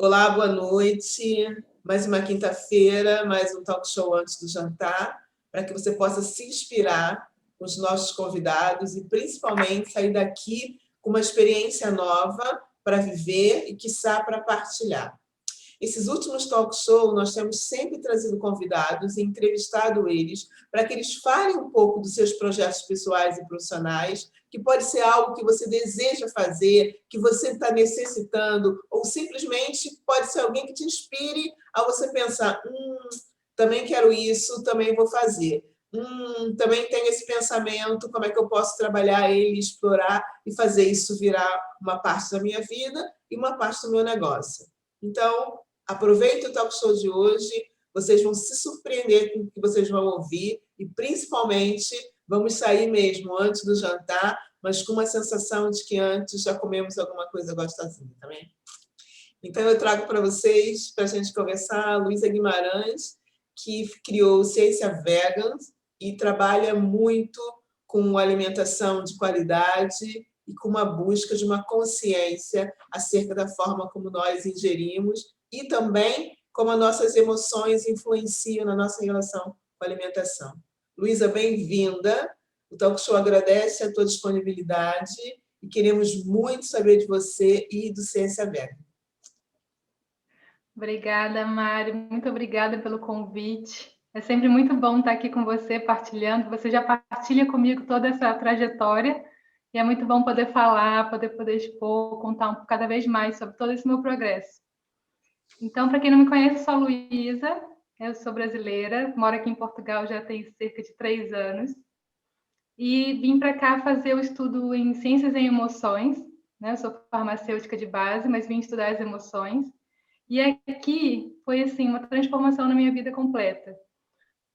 Olá, boa noite. Mais uma quinta-feira, mais um talk show antes do jantar, para que você possa se inspirar com os nossos convidados e, principalmente, sair daqui com uma experiência nova para viver e, quiçá, para partilhar. Esses últimos talk shows, nós temos sempre trazido convidados e entrevistado eles para que eles falem um pouco dos seus projetos pessoais e profissionais, que pode ser algo que você deseja fazer, que você está necessitando, ou simplesmente pode ser alguém que te inspire a você pensar, também quero isso, também vou fazer. Também tenho esse pensamento, como é que eu posso trabalhar ele, explorar e fazer isso virar uma parte da minha vida e uma parte do meu negócio. Então, aproveite o talk show de hoje, vocês vão se surpreender com o que vocês vão ouvir e, principalmente, vamos sair mesmo antes do jantar, mas com uma sensação de que antes já comemos alguma coisa gostosinha, também. Então, eu trago para vocês, para a gente conversar, a Luísa Guimarães, que criou Ciência Vegan e trabalha muito com alimentação de qualidade e com uma busca de uma consciência acerca da forma como nós ingerimos e também como as nossas emoções influenciam na nossa relação com a alimentação. Luísa, bem-vinda. O Talk Show agradece a tua disponibilidade e queremos muito saber de você e do Ciência Vegan. Obrigada, Mari. Muito obrigada pelo convite. É sempre muito bom estar aqui com você, partilhando. Você já partilha comigo toda essa trajetória e é muito bom poder falar, poder expor, contar cada vez mais sobre todo esse meu progresso. Então, para quem não me conhece, eu sou a Luísa, eu sou brasileira, moro aqui em Portugal já tem cerca de 3 anos e vim para cá fazer o estudo em Ciências em Emoções, né? Eu sou farmacêutica de base, mas vim estudar as emoções. E aqui foi assim uma transformação na minha vida completa,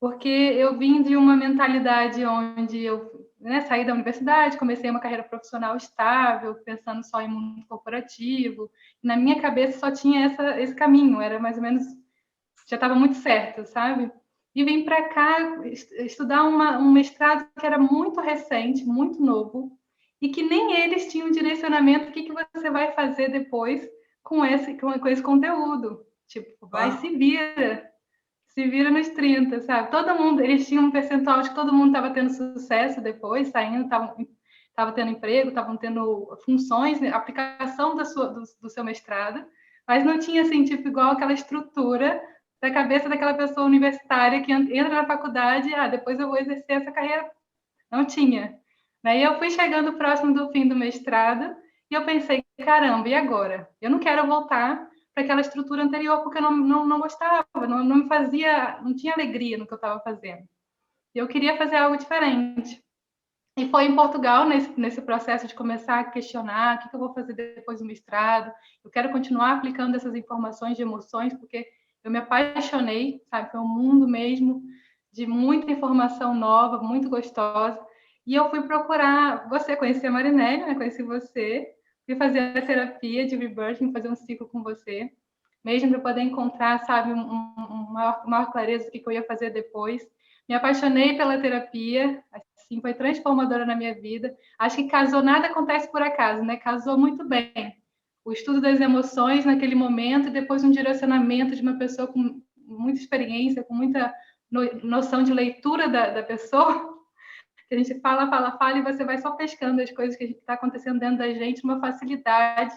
porque eu vim de uma mentalidade onde eu saí da universidade, comecei uma carreira profissional estável, pensando só em mundo corporativo. Na minha cabeça só tinha esse caminho, era mais ou menos, já estava muito certo, sabe? E vim para cá estudar um mestrado que era muito recente, muito novo, e que nem eles tinham direcionamento, o que você vai fazer depois com esse conteúdo. Tipo, vai, se vira nos 30, sabe? Todo mundo, eles tinham um percentual de que todo mundo estava tendo sucesso depois, saindo, estava tendo emprego, estavam tendo funções, né, aplicação do seu mestrado, mas não tinha, assim, tipo, igual aquela estrutura da cabeça daquela pessoa universitária que entra na faculdade, depois eu vou exercer essa carreira. Não tinha. Aí eu fui chegando próximo do fim do mestrado e eu pensei, caramba, e agora? Eu não quero voltar para aquela estrutura anterior porque eu não gostava, não me fazia, não tinha alegria no que eu estava fazendo. Eu queria fazer algo diferente. E foi em Portugal, nesse processo de começar a questionar o que eu vou fazer depois do mestrado. Eu quero continuar aplicando essas informações de emoções, porque eu me apaixonei, sabe? Foi um mundo mesmo de muita informação nova, muito gostosa. E eu fui procurar você, conheci a Marinelle, né? Conheci você, fui fazer a terapia de rebirthing, fazer um ciclo com você, mesmo para poder encontrar, sabe, maior clareza do que eu ia fazer depois. Me apaixonei pela terapia, assim, foi transformadora na minha vida. Acho que casou, nada acontece por acaso, né? Casou muito bem. O estudo das emoções naquele momento e depois um direcionamento de uma pessoa com muita experiência, com muita noção de leitura da pessoa, que a gente fala e você vai só pescando as coisas que está acontecendo dentro da gente, uma facilidade,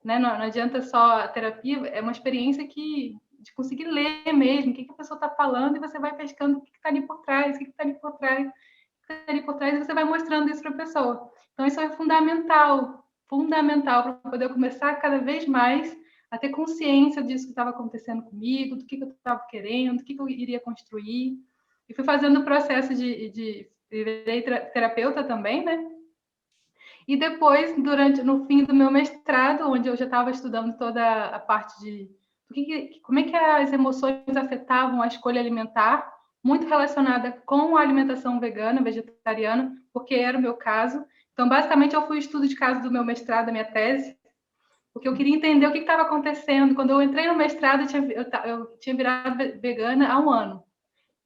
né? Não adianta só a terapia, é uma experiência de conseguir ler mesmo o que a pessoa está falando e você vai pescando o que está ali por trás, o que está ali por trás, ali por trás, e você vai mostrando isso para a pessoa. Então, isso é fundamental para poder começar cada vez mais a ter consciência disso que estava acontecendo comigo, do que eu estava querendo, do que eu iria construir. E fui fazendo o processo de virei terapeuta também, né? E depois, no fim do meu mestrado, onde eu já estava estudando toda a parte de como é que as emoções afetavam a escolha alimentar, muito relacionada com a alimentação vegana, vegetariana, porque era o meu caso. Então, basicamente, eu fui estudo de caso do meu mestrado, da minha tese, porque eu queria entender o que estava acontecendo. Quando eu entrei no mestrado, eu tinha virado vegana há 1 ano.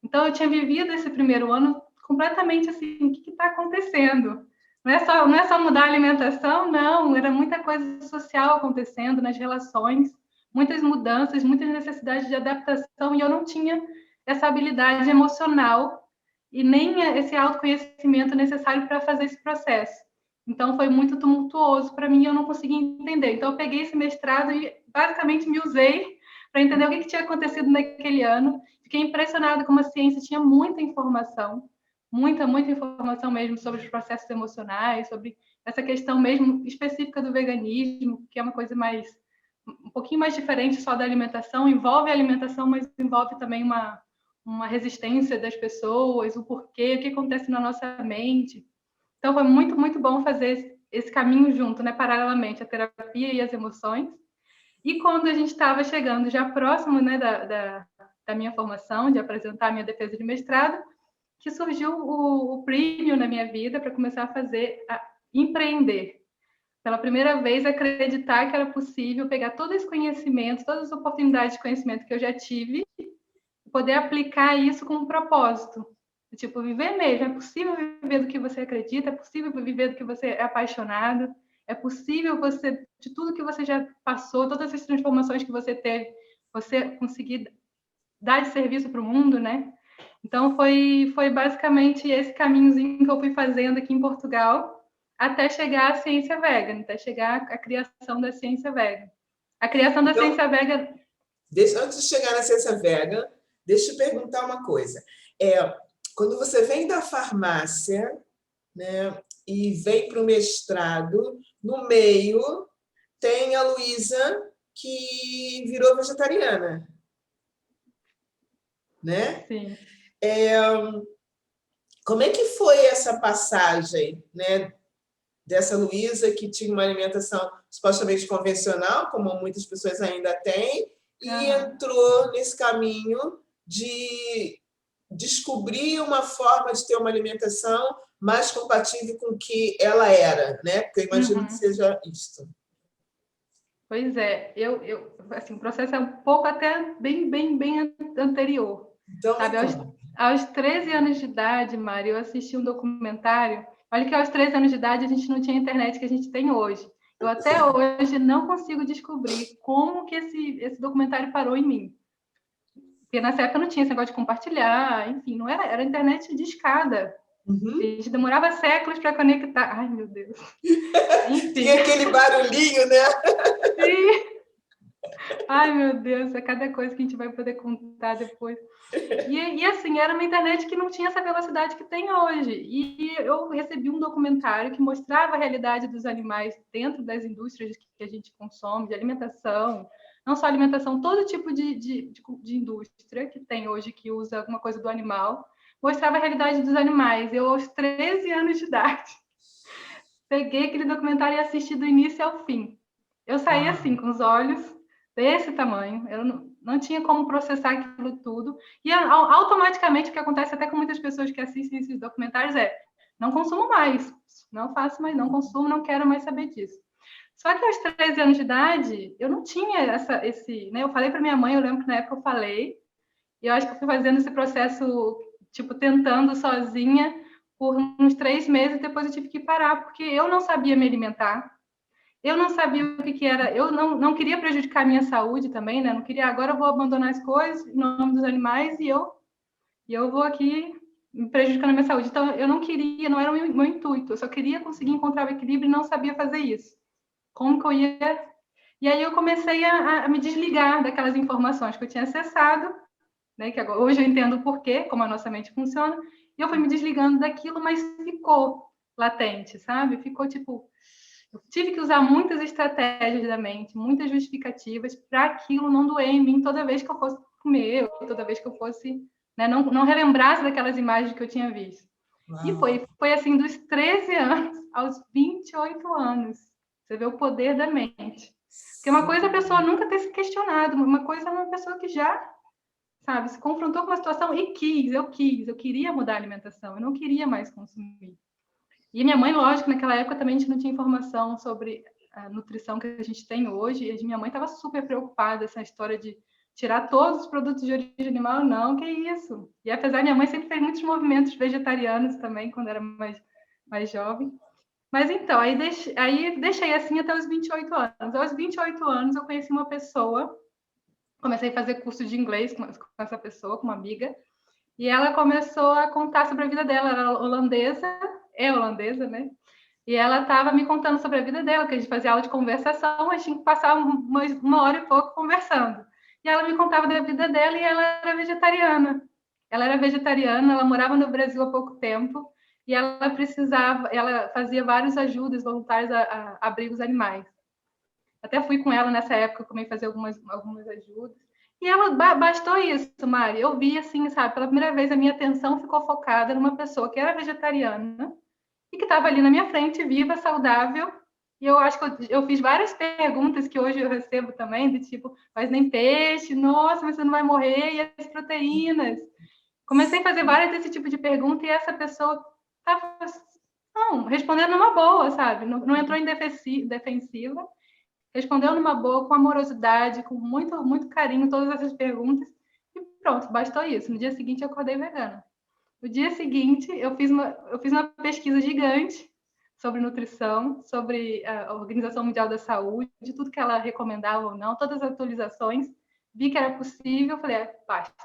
Então, eu tinha vivido esse primeiro ano completamente assim, o que está acontecendo? Não é só mudar a alimentação, não, era muita coisa social acontecendo nas relações, muitas mudanças, muitas necessidades de adaptação, e eu não tinha essa habilidade emocional e nem esse autoconhecimento necessário para fazer esse processo. Então, foi muito tumultuoso para mim, eu não conseguia entender. Então, eu peguei esse mestrado e basicamente me usei para entender o que tinha acontecido naquele ano. Fiquei impressionada como a ciência tinha muita informação, muita informação mesmo sobre os processos emocionais, sobre essa questão mesmo específica do veganismo, que é uma coisa um pouquinho mais diferente só da alimentação, envolve a alimentação, mas envolve também uma resistência das pessoas, o porquê, o que acontece na nossa mente. Então, foi muito bom fazer esse caminho junto, né, paralelamente, a terapia e as emoções. E quando a gente estava chegando já próximo, né, da minha formação, de apresentar a minha defesa de mestrado, que surgiu o prêmio na minha vida para começar a empreender. Pela primeira vez, acreditar que era possível pegar todo esse conhecimento, todas as oportunidades de conhecimento que eu já tive, e poder aplicar isso com um propósito. Tipo, viver mesmo. É possível viver do que você acredita, é possível viver do que você é apaixonado, é possível você, de tudo que você já passou, todas as transformações que você teve, você conseguir dar de serviço para o mundo, né? Então, foi basicamente esse caminhozinho que eu fui fazendo aqui em Portugal, até chegar à ciência vegan, até chegar à criação da ciência vegan. A criação da ciência vegan... Antes de chegar na ciência vegan, deixa eu perguntar uma coisa. Quando você vem da farmácia, né, e vem para o mestrado, no meio tem a Luísa, que virou vegetariana, né? Sim. Como é que foi essa passagem, né, dessa Luísa, que tinha uma alimentação supostamente convencional, como muitas pessoas ainda têm, e entrou nesse caminho de descobrir uma forma de ter uma alimentação mais compatível com o que ela era, né? Porque eu imagino que seja isto. Pois é, assim, o processo é um pouco até bem anterior. Então, sabe? Aos 13 anos de idade, Mari, eu assisti um documentário. Olha que aos 13 anos de idade a gente não tinha a internet que a gente tem hoje. Eu até hoje não consigo descobrir como que esse documentário parou em mim. Porque nessa época não tinha esse negócio de compartilhar, enfim, não era internet de escada. A gente demorava séculos para conectar. Ai, meu Deus. Enfim. Tinha aquele barulhinho, né? Sim. Ai, meu Deus, é cada coisa que a gente vai poder contar depois. E assim, era uma internet que não tinha essa velocidade que tem hoje. E eu recebi um documentário que mostrava a realidade dos animais dentro das indústrias que a gente consome, de alimentação, não só alimentação, todo tipo de indústria que tem hoje que usa alguma coisa do animal, mostrava a realidade dos animais. Eu, aos 13 anos de idade, peguei aquele documentário e assisti do início ao fim. Eu saí assim, com os olhos desse tamanho, eu não tinha como processar aquilo tudo, e automaticamente o que acontece até com muitas pessoas que assistem esses documentários não consumo mais, não faço mais, não consumo, não quero mais saber disso. Só que aos 13 anos de idade, eu não tinha né? Eu falei para minha mãe, eu lembro que na época eu falei, e eu acho que eu fui fazendo esse processo, tipo, tentando sozinha por uns 3 meses, depois eu tive que parar, porque eu não sabia me alimentar, eu não sabia o que era, eu não queria prejudicar a minha saúde também, né? Não queria, agora eu vou abandonar as coisas em nome dos animais e eu vou aqui me prejudicando a minha saúde. Então, eu não queria, não era o meu intuito, eu só queria conseguir encontrar o equilíbrio e não sabia fazer isso. Como que eu ia... E aí eu comecei a me desligar daquelas informações que eu tinha acessado, né? Que agora, hoje eu entendo o porquê, como a nossa mente funciona, e eu fui me desligando daquilo, mas ficou latente, sabe? Ficou tipo... Eu tive que usar muitas estratégias da mente, muitas justificativas para aquilo não doer em mim toda vez que eu fosse comer, ou toda vez que eu fosse, né, não relembrasse daquelas imagens que eu tinha visto. Uau. E foi assim, dos 13 anos aos 28 anos. Você vê o poder da mente. Porque uma coisa é a pessoa nunca ter se questionado, uma coisa é uma pessoa que já, sabe, se confrontou com uma situação e eu queria mudar a alimentação, eu não queria mais consumir. E minha mãe, lógico, naquela época também a gente não tinha informação sobre a nutrição que a gente tem hoje, e a minha mãe estava super preocupada, essa história de tirar todos os produtos de origem animal, não, que isso. E apesar, minha mãe sempre fez muitos movimentos vegetarianos também, quando era mais jovem. Mas então, aí deixei assim até os 28 anos. Aos 28 anos eu conheci uma pessoa comecei a fazer curso de inglês com essa pessoa, com uma amiga, e ela começou a contar sobre a vida dela. Ela era holandesa, né? E ela estava me contando sobre a vida dela, que a gente fazia aula de conversação, a gente tinha que passar uma hora e pouco conversando. E ela me contava da vida dela e ela era vegetariana. Ela morava no Brasil há pouco tempo e ela fazia vários ajudas voluntários a abrigos animais. Até fui com ela nessa época, também fazer algumas ajudas. E ela, bastou isso, Mari. Eu vi, assim, sabe, pela primeira vez a minha atenção ficou focada numa pessoa que era vegetariana e que estava ali na minha frente, viva, saudável. E eu acho que eu fiz várias perguntas que hoje eu recebo também, do tipo, mas nem peixe, nossa, mas você não vai morrer, e as proteínas? Comecei a fazer várias desse tipo de pergunta e essa pessoa estava respondendo numa boa, sabe? Não entrou em defensiva, respondeu numa boa, com amorosidade, com muito, muito carinho, todas essas perguntas. E pronto, bastou isso. No dia seguinte, eu acordei vegana. No dia seguinte, eu fiz uma pesquisa gigante sobre nutrição, sobre a Organização Mundial da Saúde, de tudo que ela recomendava ou não, todas as atualizações. Vi que era possível, falei, basta.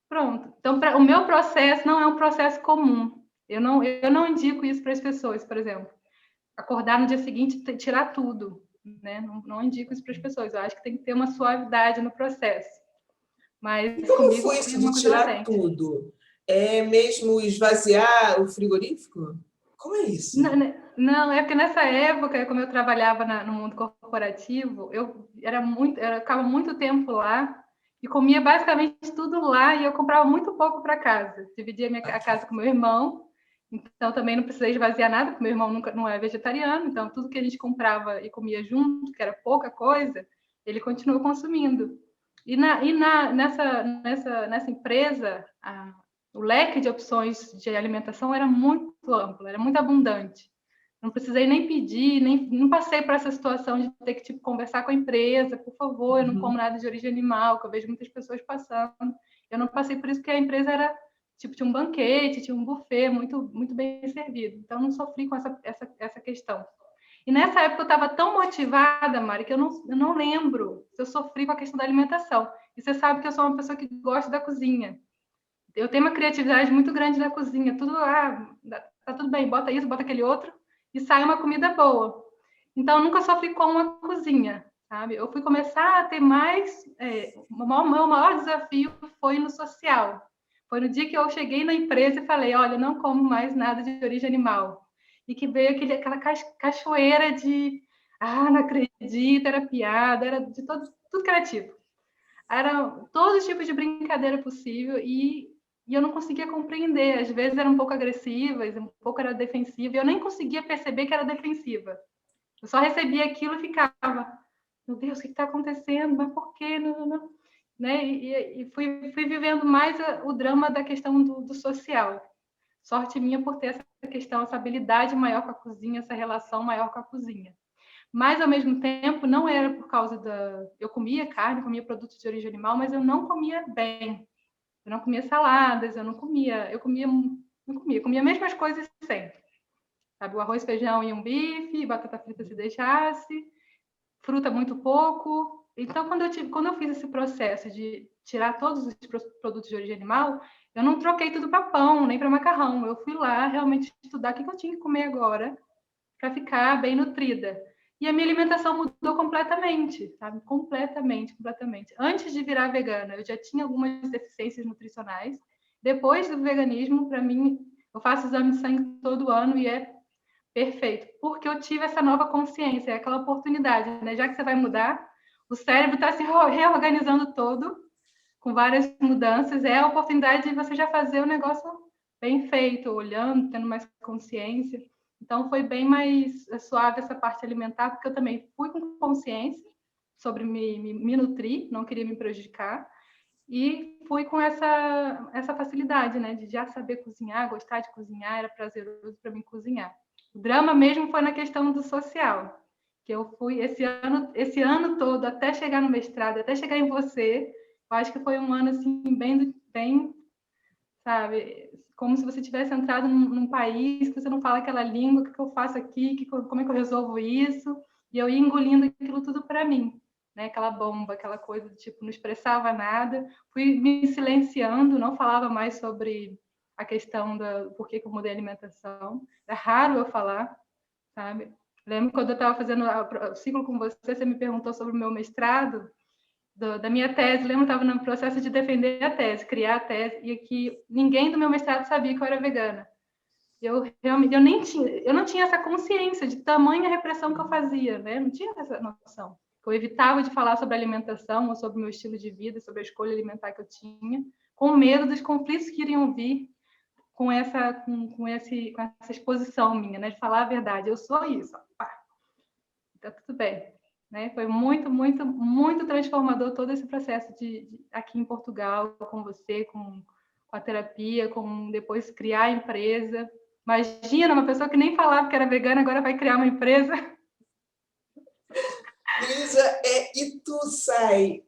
Pronto. Então, o meu processo não é um processo comum. Eu não indico isso para as pessoas, por exemplo. Acordar no dia seguinte e tirar tudo. Né? Não indico isso para as pessoas. Eu acho que tem que ter uma suavidade no processo. Mas E como comigo foi foi isso de uma coisa tirar latente. tudo? É mesmo esvaziar o frigorífico? Como é isso? Não, é porque nessa época, como eu trabalhava no mundo corporativo, eu ficava muito tempo lá e comia basicamente tudo lá e eu comprava muito pouco para casa. Dividia a casa com meu irmão, então também não precisei esvaziar nada, porque meu irmão não é vegetariano, então tudo que a gente comprava e comia junto, que era pouca coisa, ele continuou consumindo. E nessa empresa, o leque de opções de alimentação era muito amplo, era muito abundante. Não precisei nem pedir, não passei por essa situação de ter que conversar com a empresa, por favor, eu não como nada de origem animal, que eu vejo muitas pessoas passando. Eu não passei por isso, porque a empresa era tinha um banquete, tinha um buffet muito, muito bem servido. Então, não sofri com essa questão. E nessa época eu estava tão motivada, Mari, que eu não lembro se eu sofri com a questão da alimentação. E você sabe que eu sou uma pessoa que gosta da cozinha. Eu tenho uma criatividade muito grande na cozinha. Tudo, tá tudo bem, bota isso, bota aquele outro, e sai uma comida boa. Então, eu nunca sofri com a cozinha, sabe? Eu fui começar a ter mais... o meu maior desafio foi no social. Foi no dia que eu cheguei na empresa e falei, olha, eu não como mais nada de origem animal. E que veio aquela cachoeira de... não acredito, era piada, era de tudo que era tipo. Era todos os tipos de brincadeira possível e eu não conseguia compreender. Às vezes era um pouco agressiva, um pouco era defensiva, e eu nem conseguia perceber que era defensiva. Eu só recebia aquilo e ficava, meu Deus, o que está acontecendo? Mas por quê? Não. Né? E fui vivendo mais o drama da questão do social. Sorte minha por ter essa questão, essa habilidade maior com a cozinha, essa relação maior com a cozinha. Mas, ao mesmo tempo, não era por causa da... Eu comia carne, comia produtos de origem animal, mas eu não comia bem. Eu não comia saladas, eu comia as mesmas coisas sempre. Sabe, o arroz, feijão e um bife, batata frita se deixasse, fruta muito pouco. Então, quando eu fiz esse processo de tirar todos os produtos de origem animal, eu não troquei tudo para pão, nem para macarrão. Eu fui lá realmente estudar o que eu tinha que comer agora para ficar bem nutrida. E a minha alimentação mudou completamente, sabe? Completamente. Antes de virar vegana, eu já tinha algumas deficiências nutricionais. Depois do veganismo, para mim, eu faço exame de sangue todo ano e é perfeito, porque eu tive essa nova consciência, aquela oportunidade, né? Já que você vai mudar, o cérebro está se reorganizando todo, com várias mudanças, é a oportunidade de você já fazer o negócio bem feito, olhando, tendo mais consciência. Então, foi bem mais suave essa parte alimentar, porque eu também fui com consciência sobre me nutrir, não queria me prejudicar, e fui com essa facilidade, né, de já saber cozinhar, gostar de cozinhar, era prazeroso para mim cozinhar. O drama mesmo foi na questão do social, que eu fui esse ano todo, até chegar no mestrado, até chegar em você, eu acho que foi um ano assim, bem, sabe, como se você tivesse entrado num país que você não fala aquela língua, o que eu faço aqui, como é que eu resolvo isso? E eu ia engolindo aquilo tudo para mim. né? Aquela bomba, aquela coisa do tipo, não expressava nada, fui me silenciando, não falava mais sobre a questão do porquê que eu mudei a alimentação. É raro eu falar, sabe? Lembro quando eu estava fazendo o ciclo com você, você me perguntou sobre o meu mestrado, da minha tese. Lembro que estava no processo de defender a tese, criar a tese, e que ninguém do meu mestrado sabia que eu era vegana. Eu realmente eu não tinha essa consciência de tamanha repressão que eu fazia, né? Não tinha essa noção. Eu evitava de falar sobre alimentação ou sobre o meu estilo de vida, sobre a escolha alimentar que eu tinha, com medo dos conflitos que iriam vir com essa exposição minha, né? De falar a verdade. Eu sou isso. Pá, tá tudo bem. Né? Foi muito, muito, muito transformador todo esse processo aqui em Portugal, com você, com a terapia, com depois criar a empresa. Imagina, uma pessoa que nem falava que era vegana, agora vai criar uma empresa. Luísa, e tu sai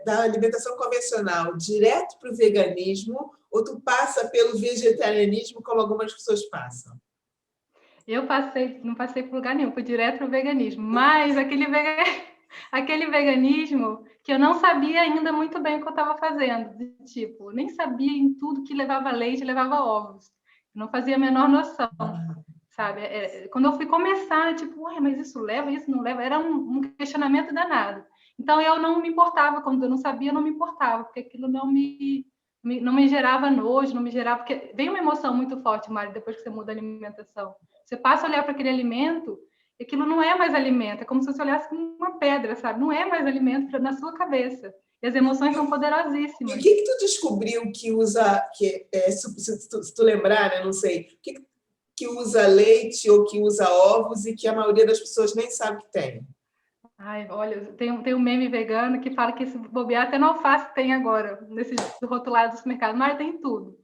da alimentação convencional direto para o veganismo ou tu passa pelo vegetarianismo como algumas pessoas passam? Eu não passei por lugar nenhum, fui direto para o veganismo. Mas aquele veganismo que eu não sabia ainda muito bem o que eu estava fazendo. Tipo, nem sabia em tudo que levava leite, levava ovos. Não fazia a menor noção, sabe? Quando eu fui começar, tipo, ué, mas isso leva, isso não leva? Era um questionamento danado. Então, eu não me importava. Quando eu não sabia, eu não me importava, porque aquilo não me gerava nojo, não me gerava... Porque vem uma emoção muito forte, Mari, depois que você muda a alimentação. Você passa a olhar para aquele alimento e aquilo não é mais alimento. É como se você olhasse uma pedra, sabe? Não é mais alimento na sua cabeça. E as emoções são poderosíssimas. E o que tu descobriu que usa... se tu lembrar, né? Não sei. O que usa leite ou que usa ovos e que a maioria das pessoas nem sabe que tem? Ai, olha, tem um meme vegano que fala que esse bobear até no alface tem agora, nesse rotulado dos mercados, mas tem tudo.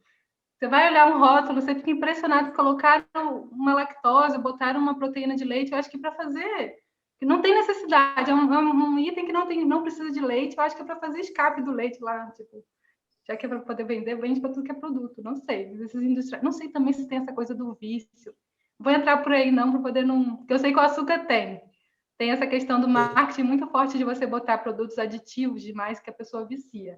Você vai olhar um rótulo, você fica impressionado que colocaram uma lactose, botaram uma proteína de leite. Eu acho que para fazer, que não tem necessidade, é um item que não precisa de leite. Eu acho que é para fazer escape do leite lá, tipo, já que é para poder vender, vende para tudo que é produto. Não sei, não sei também se tem essa coisa do vício. Vou entrar por aí não, para poder não, porque eu sei que o açúcar tem essa questão do marketing muito forte de você botar produtos aditivos demais que a pessoa vicia.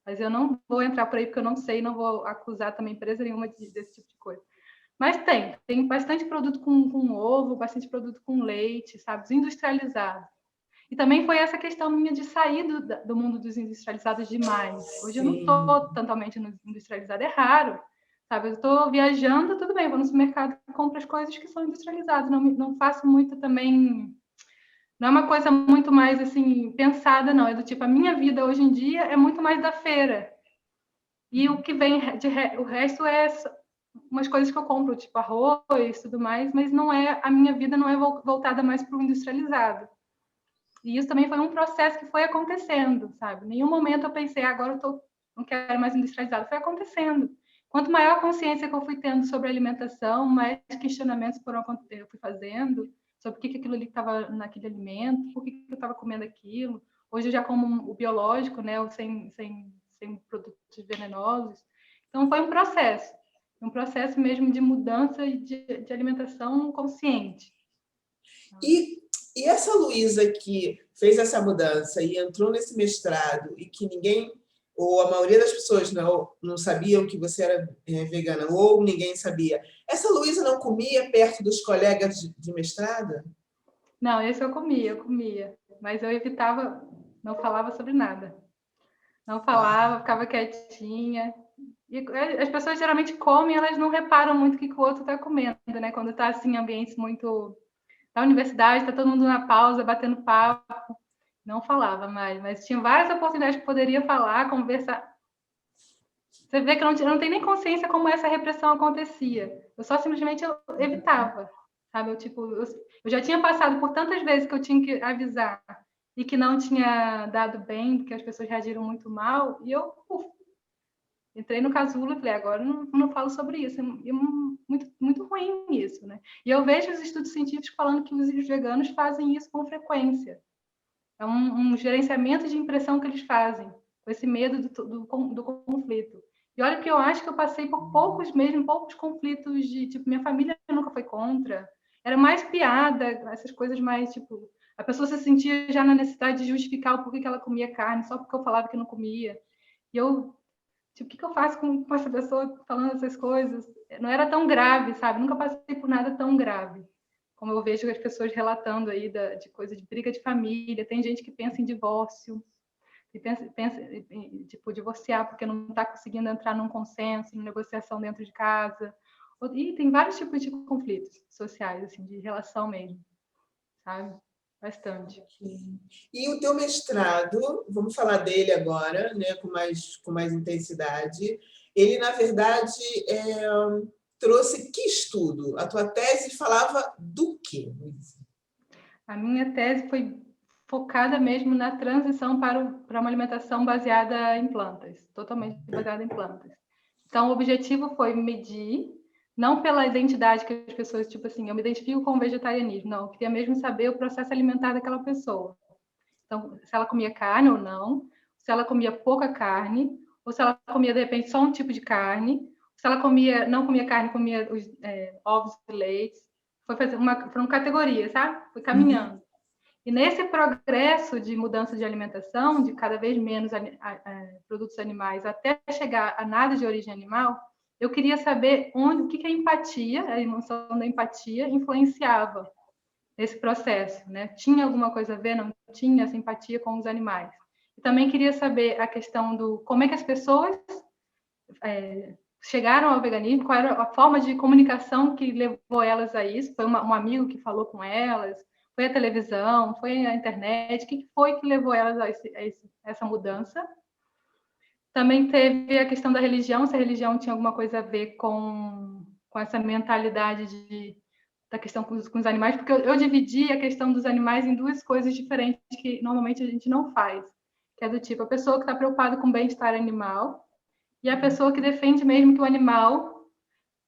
Mas eu não vou entrar por aí porque eu não sei, não vou acusar também empresa nenhuma desse tipo de coisa. Mas tem bastante produto com ovo, bastante produto com leite, sabe? Industrializado. E também foi essa questão minha de sair do mundo dos industrializados demais. Hoje eu não estou totalmente no industrializado, é raro. Sabe? Eu estou viajando, tudo bem, vou no supermercado e compro as coisas que são industrializadas. Não faço muito também... Não é uma coisa muito mais assim pensada, não. É do tipo, a minha vida hoje em dia é muito mais da feira. E o que vem o resto é umas coisas que eu compro, tipo arroz e tudo mais, mas não é a minha vida não é voltada mais para o industrializado. E isso também foi um processo que foi acontecendo, sabe? Em nenhum momento eu pensei, agora não quero mais industrializado. Foi acontecendo. Quanto maior a consciência que eu fui tendo sobre alimentação, mais questionamentos eu fui fazendo sobre o que aquilo ali estava naquele alimento, por que eu estava comendo aquilo. Hoje eu já como o biológico, né? Sem produtos venenosos. Então foi um processo mesmo de mudança de alimentação consciente. E essa Luísa que fez essa mudança e entrou nesse mestrado e que ninguém, ou a maioria das pessoas não sabiam que você era vegana, ou ninguém sabia, essa Luísa não comia perto dos colegas de mestrado? Não, esse eu comia, mas eu evitava, não falava sobre nada. Não falava, ficava quietinha. E as pessoas geralmente comem, elas não reparam muito o que o outro está comendo, né? Quando está assim, em ambientes muito... Na universidade, está todo mundo na pausa, batendo papo. Não falava mais, mas tinha várias oportunidades que poderia falar, conversar. Você vê que eu não tenho nem consciência como essa repressão acontecia. Eu só simplesmente evitava, sabe? Eu já tinha passado por tantas vezes que eu tinha que avisar e que não tinha dado bem, porque as pessoas reagiram muito mal, e eu entrei no casulo e falei, agora não falo sobre isso. É muito, muito ruim isso, né? E eu vejo os estudos científicos falando que os veganos fazem isso com frequência. É um gerenciamento de impressão que eles fazem, com esse medo do conflito. E olha que eu acho que eu passei por poucos conflitos de, tipo, minha família nunca foi contra. Era mais piada, essas coisas mais, tipo, A pessoa se sentia já na necessidade de justificar o porquê que ela comia carne, só porque eu falava que não comia. E eu, tipo, o que eu faço com essa pessoa falando essas coisas? Não era tão grave, sabe? Nunca passei por nada tão grave. Como eu vejo as pessoas relatando aí de coisa de briga de família. Tem gente que pensa em divórcio, e pensa em, tipo, divorciar porque não está conseguindo entrar num consenso, em negociação dentro de casa. E tem vários tipos de conflitos sociais, assim, de relação mesmo, sabe? Bastante. E o teu mestrado, vamos falar dele agora, né, com mais intensidade. Ele, na verdade, trouxe que estudo? A tua tese falava do quê, Luísa? A minha tese foi focada mesmo na transição para uma alimentação baseada em plantas, totalmente baseada em plantas. Então, o objetivo foi medir, não pela identidade que as pessoas, tipo assim, eu me identifico com o vegetarianismo, não, eu queria mesmo saber o processo alimentar daquela pessoa. Então, se ela comia carne ou não, se ela comia pouca carne, ou se ela comia, de repente, só um tipo de carne, se ela não comia carne, comia ovos e leites. Foram categorias, sabe? Foi caminhando. E nesse progresso de mudança de alimentação, de cada vez menos produtos animais, até chegar a nada de origem animal, eu queria saber o que a empatia, a emoção da empatia, influenciava nesse processo, né? Tinha alguma coisa a ver? Não tinha essa empatia com os animais. E também queria saber a questão do como é que as pessoas chegaram ao veganismo, qual era a forma de comunicação que levou elas a isso. Foi um amigo que falou com elas, foi a televisão, foi a internet, o que foi que levou elas a essa mudança? Também teve a questão da religião, se a religião tinha alguma coisa a ver com essa mentalidade da questão com os animais, porque eu dividi a questão dos animais em duas coisas diferentes que normalmente a gente não faz, que é do tipo, a pessoa que está preocupada com o bem-estar animal e a pessoa que defende mesmo que o animal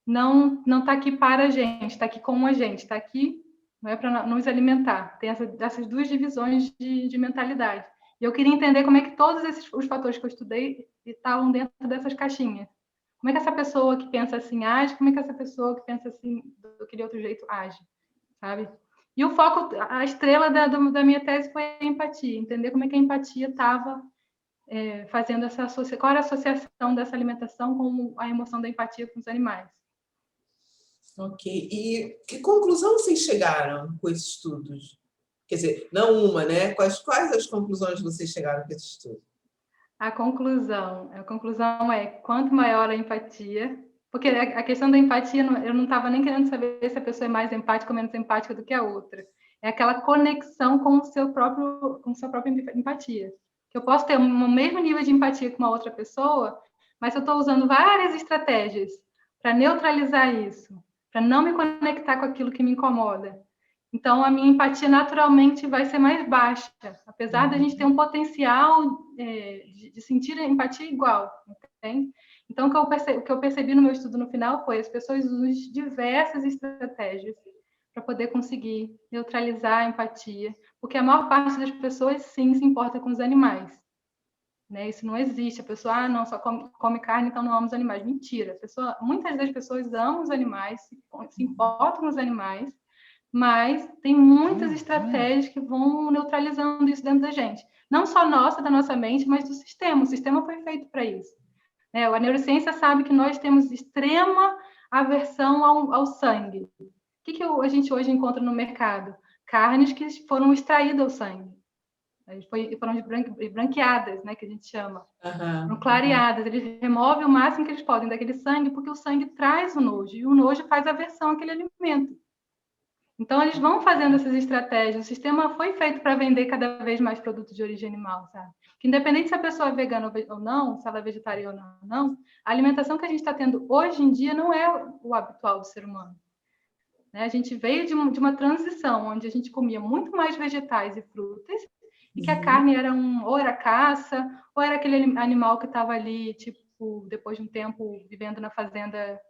não está aqui para a gente, está aqui com a gente, está aqui não é para nos alimentar. Tem essas duas divisões de mentalidade. E eu queria entender como é que todos os fatores que eu estudei estavam dentro dessas caixinhas. Como é que essa pessoa que pensa assim age, como é que essa pessoa que pensa assim daquele outro jeito age, sabe? E o foco, a estrela da minha tese foi a empatia, entender como é que a empatia estava fazendo qual era a associação dessa alimentação com a emoção da empatia com os animais. Ok. E que conclusão vocês chegaram com esses estudos? Quer dizer, não uma, né? Quais as conclusões vocês chegaram com esse estudo? A conclusão é quanto maior a empatia, porque a questão da empatia, eu não estava nem querendo saber se a pessoa é mais empática ou menos empática do que a outra. É aquela conexão com a sua própria empatia. Que eu posso ter o mesmo nível de empatia com uma outra pessoa, mas eu estou usando várias estratégias para neutralizar isso, para não me conectar com aquilo que me incomoda. Então, a minha empatia naturalmente vai ser mais baixa, apesar da gente ter um potencial de sentir a empatia igual, entende? Então, o que eu percebi no meu estudo no final foi as pessoas usam diversas estratégias para poder conseguir neutralizar a empatia, porque a maior parte das pessoas, sim, se importa com os animais. Né? Isso não existe. A pessoa, não, só come carne, então não ama os animais. Mentira. Muitas das pessoas amam os animais, se importam com os animais, mas tem muitas estratégias que vão neutralizando isso dentro da gente. Não só da nossa mente, mas do sistema. O sistema foi feito para isso. Né? A neurociência sabe que nós temos extrema aversão ao sangue. O que a gente hoje encontra no mercado? Carnes que foram extraídas do sangue. Foram branqueadas, né, que a gente chama. Foram clareadas. Eles removem o máximo que eles podem daquele sangue, porque o sangue traz o nojo, e o nojo faz aversão àquele alimento. Então, eles vão fazendo essas estratégias. O sistema foi feito para vender cada vez mais produtos de origem animal, sabe? Que independente se a pessoa é vegana ou não, se ela é vegetariana ou não, a alimentação que a gente está tendo hoje em dia não é o habitual do ser humano. Né? A gente veio de uma transição onde a gente comia muito mais vegetais e frutas, e que a carne era ou era caça, ou era aquele animal que estava ali, tipo, depois de um tempo vivendo na fazenda,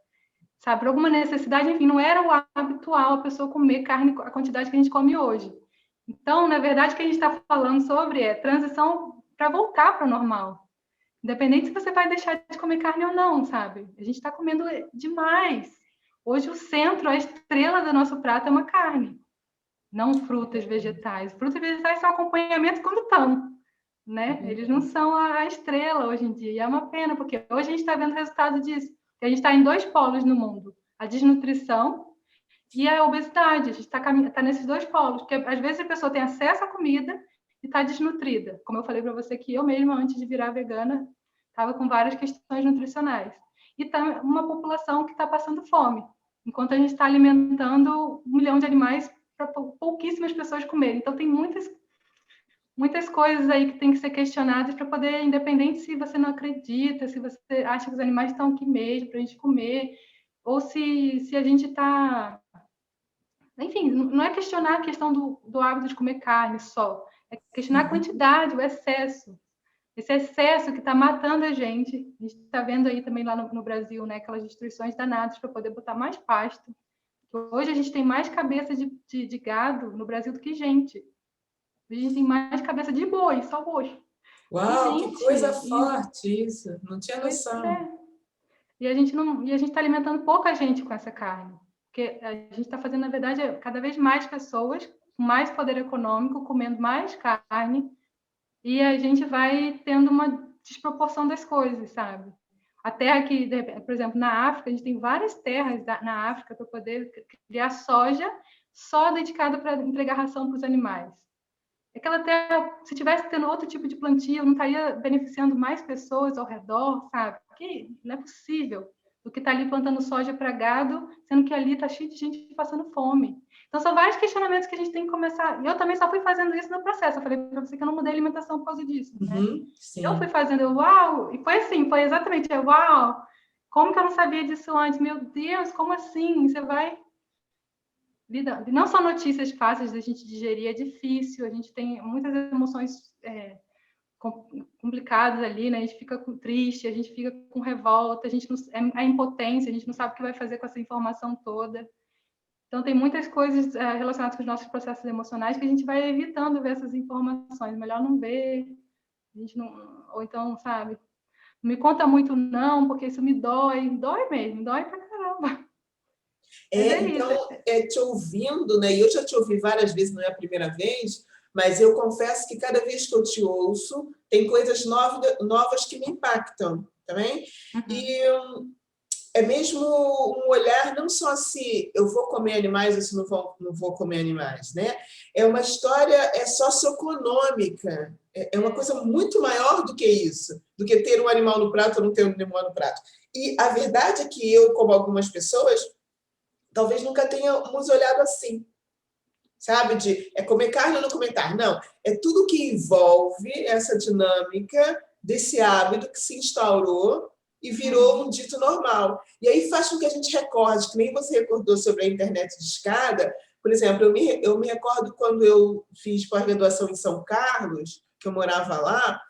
sabe, por alguma necessidade, enfim, não era o habitual a pessoa comer carne a quantidade que a gente come hoje. Então, na verdade, o que a gente está falando sobre é transição para voltar para o normal. Independente se você vai deixar de comer carne ou não, sabe? A gente está comendo demais. Hoje o centro, a estrela do nosso prato é uma carne. não frutas, vegetais. Frutas e vegetais são acompanhamento quando estão, né? Eles não são a estrela hoje em dia. E é uma pena, porque hoje a gente está vendo o resultado disso. A gente está em 2 polos no mundo: a desnutrição e a obesidade. A gente está nesses 2 polos, porque às vezes a pessoa tem acesso à comida e está desnutrida. Como eu falei para você que eu mesma, antes de virar vegana, estava com várias questões nutricionais. E está uma população que está passando fome, enquanto a gente está alimentando 1 milhão de animais para pouquíssimas pessoas comerem. Então, tem muitas coisas aí que tem que ser questionadas para poder, independente se você não acredita, se você acha que os animais estão aqui mesmo para a gente comer, ou se a gente está... Enfim, não é questionar a questão do hábito de comer carne só, é questionar a quantidade, o excesso. Esse excesso que está matando a gente. A gente está vendo aí também lá no Brasil, né, aquelas destruições danadas para poder botar mais pasto. Hoje a gente tem mais cabeça de gado no Brasil do que gente. A gente tem mais cabeça de boi, só boi. Uau, Gente, que coisa forte isso! Não tinha noção. É. E a gente está alimentando pouca gente com essa carne. Porque a gente está fazendo, na verdade, cada vez mais pessoas com mais poder econômico, comendo mais carne, e a gente vai tendo uma desproporção das coisas, sabe? A terra que, por exemplo, na África, a gente tem várias terras na África para poder criar soja só dedicada para entregar ração para os animais. Aquela terra, se tivesse tendo outro tipo de plantio, não estaria beneficiando mais pessoas ao redor, sabe? Porque não é possível do que estar ali plantando soja para gado, sendo que ali está cheio de gente passando fome. Então, são vários questionamentos que a gente tem que começar. E eu também só fui fazendo isso no processo. Eu falei para você que eu não mudei a alimentação por causa disso, né? Eu fui fazendo, uau! E foi assim, foi exatamente, uau! Como que eu não sabia disso antes? Meu Deus, como assim? Você vai... Não são notícias fáceis da gente digerir, é difícil, a gente tem muitas emoções complicadas ali, né? A gente fica triste, a gente fica com revolta, a gente não, é impotência, a gente não sabe o que vai fazer com essa informação toda. Então, tem muitas coisas relacionadas com os nossos processos emocionais que a gente vai evitando ver essas informações. Melhor não ver, a gente não... Ou então, sabe, não me conta muito não, porque isso me dói. Dói mesmo, dói pra caramba. Então, te ouvindo, né? E eu já te ouvi várias vezes, não é a primeira vez, mas eu confesso que cada vez que eu te ouço, tem coisas novas que me impactam, também. E é mesmo um olhar, não só se eu vou comer animais ou se não vou comer animais, né? É uma história socioeconômica, é uma coisa muito maior do que isso, do que ter um animal no prato ou não ter um animal no prato. E a verdade é que eu, como algumas pessoas, talvez nunca tenhamos olhado assim, sabe? De comer carne ou não comer carne. Não, é tudo que envolve essa dinâmica desse hábito que se instaurou e virou um dito normal. E aí faz com que a gente recorde, que nem você recordou sobre a internet de escada. Por exemplo, eu me recordo quando eu fiz pós-graduação em São Carlos, que eu morava lá,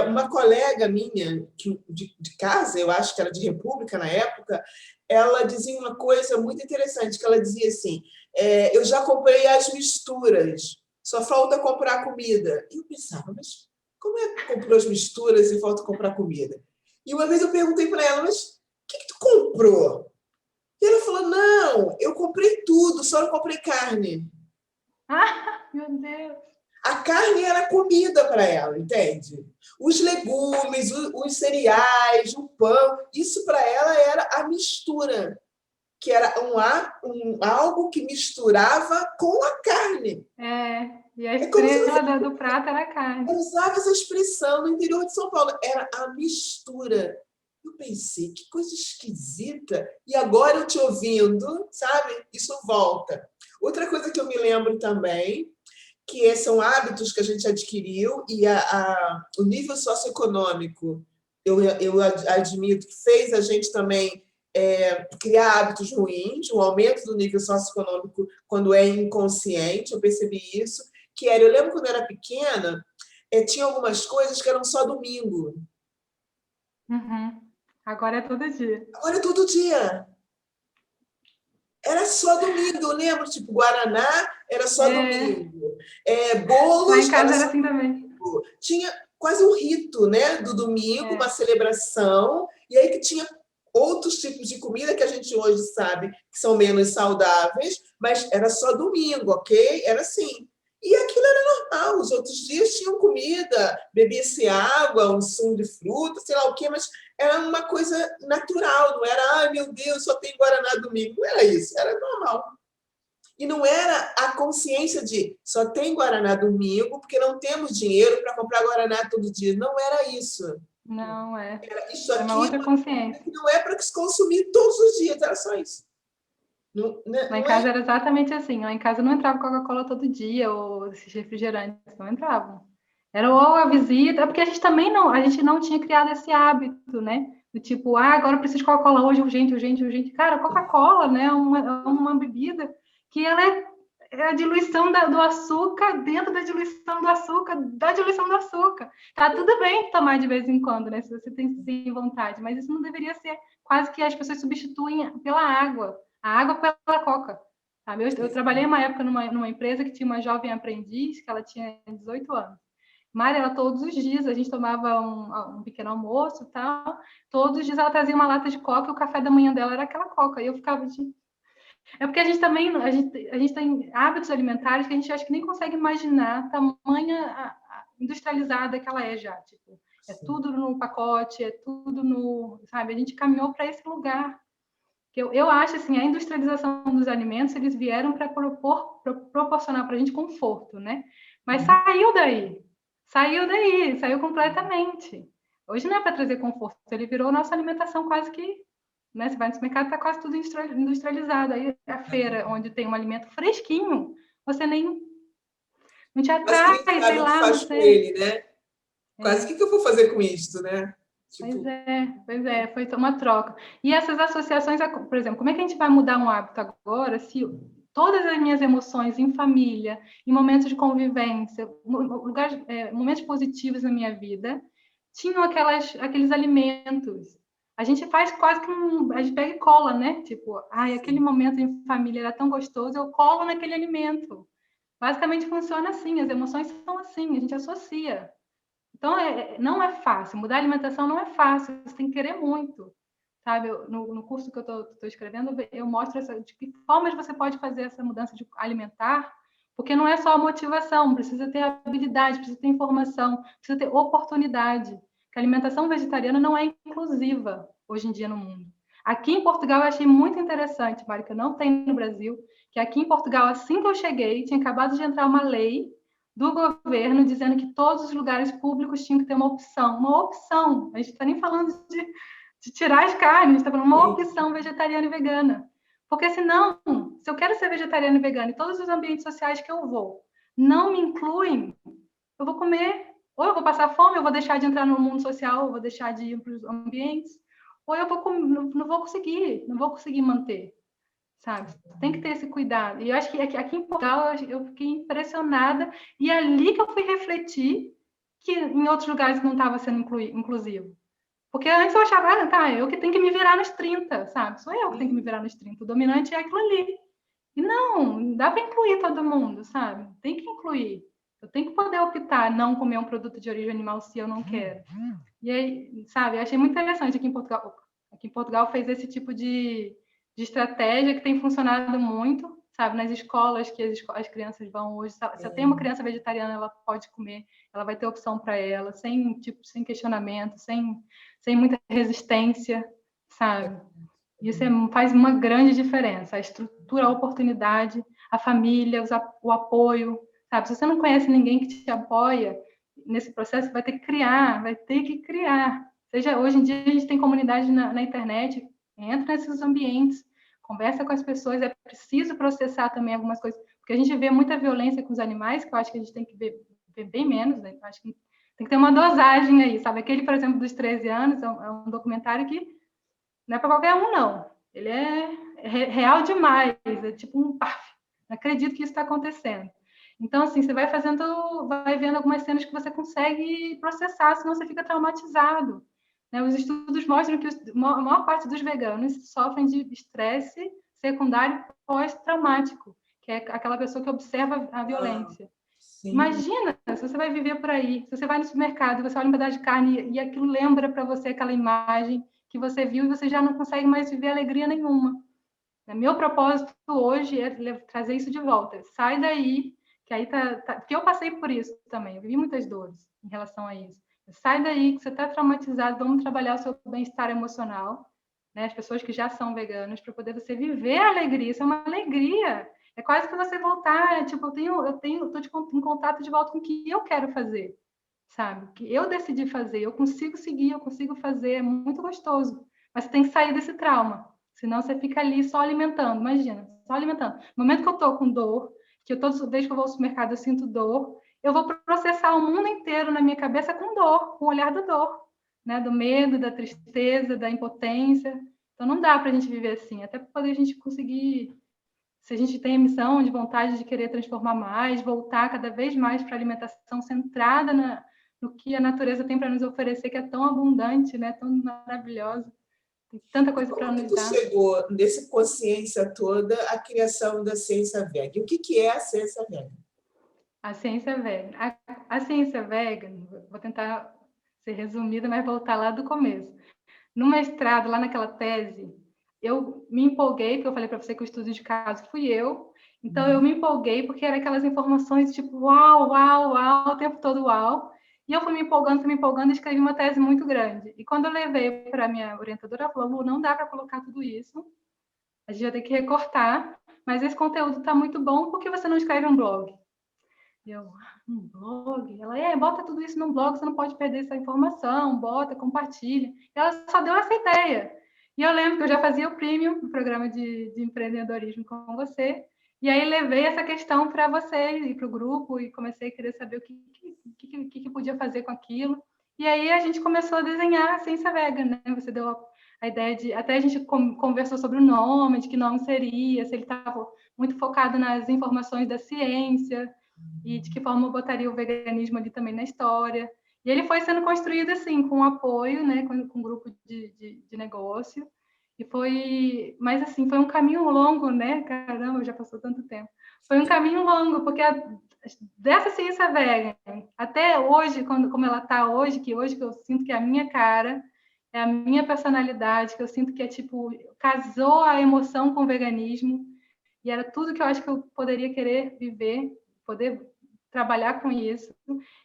uma colega minha de casa, eu acho que era de República na época, ela dizia uma coisa muito interessante, que ela dizia assim, eu já comprei as misturas, só falta comprar comida. E eu pensava, mas como é que comprou as misturas e falta comprar comida? E uma vez eu perguntei para ela, mas o que tu comprou? E ela falou, não, eu comprei tudo, só não comprei carne. Ah, meu Deus! A carne era comida para ela, entende? Os legumes, os cereais, o pão, isso para ela era a mistura, que era algo que misturava com a carne. E a estrela do prato era a carne. Eu usava essa expressão no interior de São Paulo, era a mistura. Eu pensei, que coisa esquisita. E agora eu te ouvindo, sabe? Isso volta. Outra coisa que eu me lembro também, que são hábitos que a gente adquiriu e o nível socioeconômico, eu admito que fez a gente também criar hábitos ruins, um aumento do nível socioeconômico quando é inconsciente, eu percebi isso, eu lembro quando eu era pequena, tinha algumas coisas que eram só domingo. Agora é todo dia. Agora é todo dia. Era só domingo, eu lembro, tipo, Guaraná era só domingo. Bolos... Lá em casa era assim também. Tinha quase um rito, né, do domingo, uma celebração, e aí que tinha outros tipos de comida que a gente hoje sabe que são menos saudáveis, mas era só domingo, ok? Era assim. E aquilo era normal, os outros dias tinham comida, bebia-se água, um sumo de fruta, sei lá o quê, mas era uma coisa natural, não era, ai meu Deus, só tem Guaraná domingo. Não era isso, era normal. E não era a consciência de só tem Guaraná domingo porque não temos dinheiro para comprar Guaraná todo dia. Não era isso. Não, Era isso é uma aqui, outra consciência. não é para se consumir todos os dias, era só isso. Lá em casa era exatamente assim. Lá em casa não entrava Coca-Cola todo dia, ou esses refrigerantes, não entravam. Era ou a visita, porque a gente não tinha criado esse hábito, né? Do tipo, agora eu preciso de Coca-Cola hoje, urgente, urgente, urgente. Cara, Coca-Cola, né? É uma bebida que ela é a diluição do açúcar dentro da diluição do açúcar, da diluição do açúcar. Tá tudo bem tomar de vez em quando, né? Se você tem vontade, mas isso não deveria ser quase que as pessoas substituem pela água. A água pela Coca. Sabe? Eu trabalhei uma época numa empresa que tinha uma jovem aprendiz, que ela tinha 18 anos. Mari, ela todos os dias, a gente tomava um pequeno almoço e tal, todos os dias ela trazia uma lata de Coca e o café da manhã dela era aquela Coca. E eu ficava de... É porque a gente também, a gente tem hábitos alimentares que a gente acha que nem consegue imaginar a tamanha industrializada que ela é já. Tipo, é tudo no pacote, é tudo no... Sabe? A gente caminhou para esse lugar. Eu acho assim, a industrialização dos alimentos, eles vieram para proporcionar para a gente conforto, né? Mas saiu completamente. Hoje não é para trazer conforto, ele virou nossa alimentação quase que, né? Você vai no supermercado, está quase tudo industrializado. Aí a feira, onde tem um alimento fresquinho, você nem não te atrai, sei lá, faz não com sei. ele, né? Quase o que eu vou fazer com isso, né? Tipo... Pois é, foi uma troca. E essas associações, por exemplo, como é que a gente vai mudar um hábito agora se todas as minhas emoções em família, em momentos de convivência, momentos positivos na minha vida, tinham aqueles alimentos? A gente faz quase que a gente pega e cola, né? Tipo, aquele momento em família era tão gostoso, eu colo naquele alimento. Basicamente funciona assim, as emoções são assim, a gente associa. Então, não é fácil. Mudar a alimentação não é fácil. Você tem que querer muito. Sabe? No curso que eu estou escrevendo, eu mostro de que formas você pode fazer essa mudança de alimentar, porque não é só a motivação, precisa ter habilidade, precisa ter informação, precisa ter oportunidade. Que a alimentação vegetariana não é inclusiva hoje em dia no mundo. Aqui em Portugal, eu achei muito interessante, Mari, que eu não tenho no Brasil, que aqui em Portugal, assim que eu cheguei, tinha acabado de entrar uma lei do governo dizendo que todos os lugares públicos tinham que ter uma opção. Uma opção. A gente está nem falando de tirar as carnes, a gente está falando uma opção vegetariana e vegana. Porque senão, se eu quero ser vegetariana e vegana e todos os ambientes sociais que eu vou não me incluem, eu vou comer, ou eu vou passar fome, eu vou deixar de entrar no mundo social, eu vou deixar de ir para os ambientes, ou eu não vou conseguir manter. Sabe? Tem que ter esse cuidado. E eu acho que aqui em Portugal eu fiquei impressionada, e é ali que eu fui refletir que em outros lugares não estava sendo inclusivo. Porque antes eu achava, eu que tenho que me virar nos 30, sabe? Sou eu que tenho que me virar nos 30. O dominante é aquilo ali. E não dá para incluir todo mundo, sabe? Tem que incluir. Eu tenho que poder optar não comer um produto de origem animal se eu não quero. E aí, sabe, eu achei muito interessante aqui em Portugal. Aqui em Portugal fez esse tipo de estratégia que tem funcionado muito, sabe? Nas escolas que as crianças vão hoje. Se eu tenho uma criança vegetariana, ela pode comer, ela vai ter opção para ela, sem questionamento, sem muita resistência, sabe? Isso faz uma grande diferença. A estrutura, a oportunidade, a família, o apoio, sabe? Se você não conhece ninguém que te apoia nesse processo, vai ter que criar. Seja, hoje em dia a gente tem comunidade na internet, entra nesses ambientes, conversa com as pessoas, é preciso processar também algumas coisas, porque a gente vê muita violência com os animais, que eu acho que a gente tem que ver bem menos, né? Eu acho que tem que ter uma dosagem aí, sabe? Aquele, por exemplo, dos 13 anos, é um documentário que não é para qualquer um, não. Ele é real demais, é tipo um paf. Não acredito que isso está acontecendo. Então, assim, você vai vendo algumas cenas que você consegue processar, senão você fica traumatizado. Né? Os estudos mostram que a maior parte dos veganos sofrem de estresse secundário pós-traumático, que é aquela pessoa que observa a violência. Imagina se você vai viver por aí, se você vai no supermercado, você olha um pedaço de carne e aquilo lembra para você aquela imagem que você viu e você já não consegue mais viver alegria nenhuma. Meu propósito hoje é trazer isso de volta. Sai daí, que aí porque eu passei por isso também, eu vivi muitas dores em relação a isso. Sai daí, que você está traumatizado, vamos trabalhar o seu bem-estar emocional, né? As pessoas que já são veganas, para poder você viver a alegria. Isso é uma alegria. É quase que você voltar, tipo, tô em contato de volta com o que eu quero fazer, sabe? O que eu decidi fazer, eu consigo seguir, eu consigo fazer, é muito gostoso. Mas você tem que sair desse trauma. Senão você fica ali só alimentando, imagina, só alimentando. No momento que eu tô com dor, que eu toda vez que eu vou ao supermercado eu sinto dor, eu vou processar o mundo inteiro na minha cabeça com dor, com o olhar da dor, né? Do medo, da tristeza, da impotência. Então não dá para a gente viver assim, até para poder a gente conseguir, se a gente tem a missão de vontade de querer transformar mais, voltar cada vez mais para a alimentação centrada no que a natureza tem para nos oferecer, que é tão abundante, né? Tão maravilhosa. Tem tanta coisa para Como que nos tu dar. chegou, nessa consciência toda, à criação da ciência vega? O que é a ciência vega? A ciência vega. A ciência vega, vou tentar ser resumida, mas voltar lá do começo. No mestrado, lá naquela tese, eu me empolguei, porque eu falei para você que o estudo de caso fui eu, então eu me empolguei porque eram aquelas informações tipo uau, uau, uau, o tempo todo uau, e eu fui me empolgando e escrevi uma tese muito grande. E quando eu levei para a minha orientadora, ela falou, Lu, não dá para colocar tudo isso, a gente vai ter que recortar, mas esse conteúdo está muito bom, por que você não escreve um blog? E eu, um blog? Ela, bota tudo isso num blog, você não pode perder essa informação, bota, compartilha. E ela só deu essa ideia. E eu lembro que eu já fazia o Premium, o programa de empreendedorismo com você, e aí levei essa questão para você e para o grupo, e comecei a querer saber o que podia fazer com aquilo. E aí a gente começou a desenhar a ciência vega, né? Você deu a ideia de... Até a gente conversou sobre o nome, de que nome seria, se ele estava muito focado nas informações da ciência, e de que forma eu botaria o veganismo ali também na história. E ele foi sendo construído assim, com apoio, né, com um grupo de negócio. E foi, mas assim, foi um caminho longo, né? Caramba, já passou tanto tempo. Foi um caminho longo, porque dessa ciência vegan até hoje, como ela está hoje, que eu sinto que é a minha cara, é a minha personalidade, que eu sinto que é tipo, casou a emoção com o veganismo, e era tudo que eu acho que eu poderia querer viver, poder trabalhar com isso.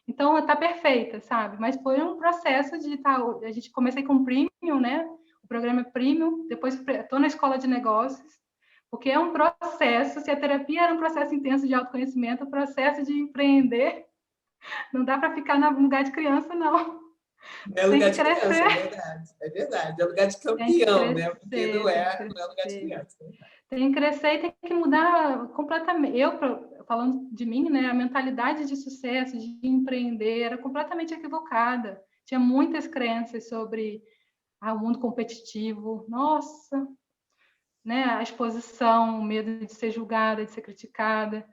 Então, está perfeita, sabe? Mas foi um processo de a gente comecei com o Premium, né? O programa é Premium, depois estou na escola de negócios, porque é um processo, se a terapia era um processo intenso de autoconhecimento, o processo de empreender, não dá para ficar no lugar de criança, não. É lugar de criança, é verdade. É verdade. É lugar de campeão, né? Porque não é lugar de criança. Tem que crescer e tem que mudar completamente. Eu, falando de mim, né, a mentalidade de sucesso, de empreender, era completamente equivocada. Tinha muitas crenças sobre o mundo competitivo. Nossa, né, a exposição, o medo de ser julgada, de ser criticada.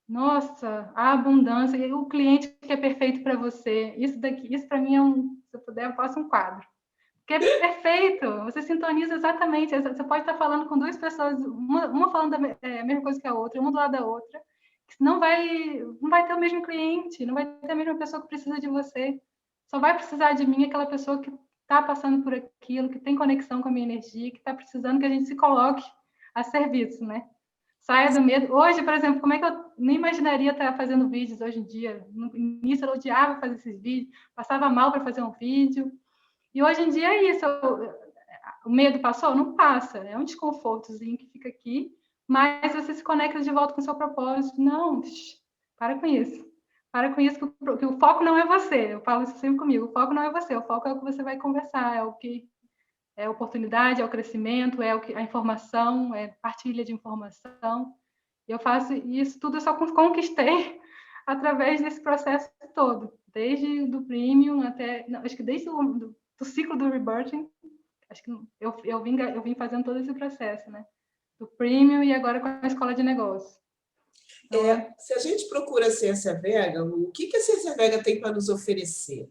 Nossa, a abundância, e o cliente que é perfeito para você. Isso para mim se eu puder, eu faço um quadro. Porque é perfeito, você sintoniza exatamente. Você pode estar falando com duas pessoas, uma falando a mesma coisa que a outra, uma do lado da outra, não vai ter o mesmo cliente, não vai ter a mesma pessoa que precisa de você. Só vai precisar de mim aquela pessoa que está passando por aquilo, que tem conexão com a minha energia, que está precisando que a gente se coloque a serviço, né? Saia do medo. Hoje, por exemplo, como é que eu nem imaginaria estar fazendo vídeos hoje em dia? No início eu odiava fazer esses vídeos, passava mal para fazer um vídeo. E hoje em dia é isso. O medo passou? Não passa. É um desconfortozinho que fica aqui, mas você se conecta de volta com o seu propósito. Não, para com isso. Para com isso, que o foco não é você. Eu falo isso sempre comigo. O foco não é você. O foco é o que você vai conversar, é o que é a oportunidade, é o crescimento, é a informação, é partilha de informação. Eu faço isso tudo, eu só conquistei através desse processo todo, desde do Premium até, não, acho que desde do ciclo do Rebirthing, acho que eu vim fazendo todo esse processo, né? Do Premium e agora com a escola de negócios. Então, se a gente procura a ciência vega, o que a ciência vega tem para nos oferecer?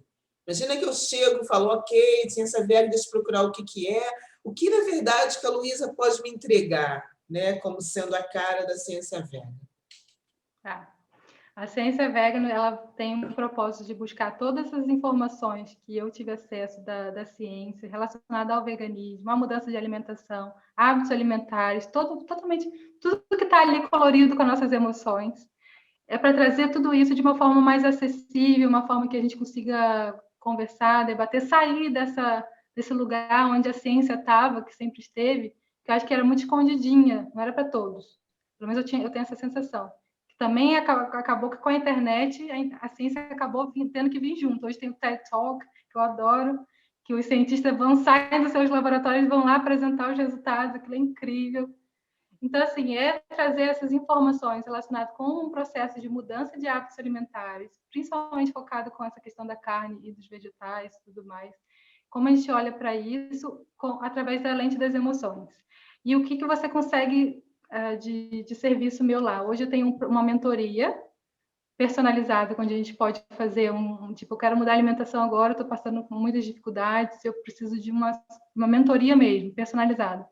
Imagina que eu chego e falo, ok, ciência vega, deixa eu procurar o que é. O que, na verdade, que a Luísa pode me entregar, né, como sendo a cara da ciência vega? A ciência vegana, ela tem um propósito de buscar todas as informações que eu tive acesso da ciência relacionada ao veganismo, à mudança de alimentação, hábitos alimentares, totalmente tudo que está ali colorido com as nossas emoções. É para trazer tudo isso de uma forma mais acessível, uma forma que a gente consiga conversar, debater, sair desse lugar onde a ciência estava, que sempre esteve, que eu acho que era muito escondidinha, não era para todos. Pelo menos eu tenho essa sensação. Também acabou que com a internet a ciência acabou tendo que vir junto. Hoje tem o TED Talk, que eu adoro, que os cientistas vão sair dos seus laboratórios e vão lá apresentar os resultados, aquilo é incrível. Então, assim, é trazer essas informações relacionadas com um processo de mudança de hábitos alimentares, principalmente focado com essa questão da carne e dos vegetais e tudo mais. Como a gente olha para isso através da lente das emoções. E o que você consegue de serviço meu lá? Hoje eu tenho uma mentoria personalizada, onde a gente pode fazer tipo, eu quero mudar a alimentação agora, estou passando por muitas dificuldades, eu preciso de uma mentoria mesmo, personalizada.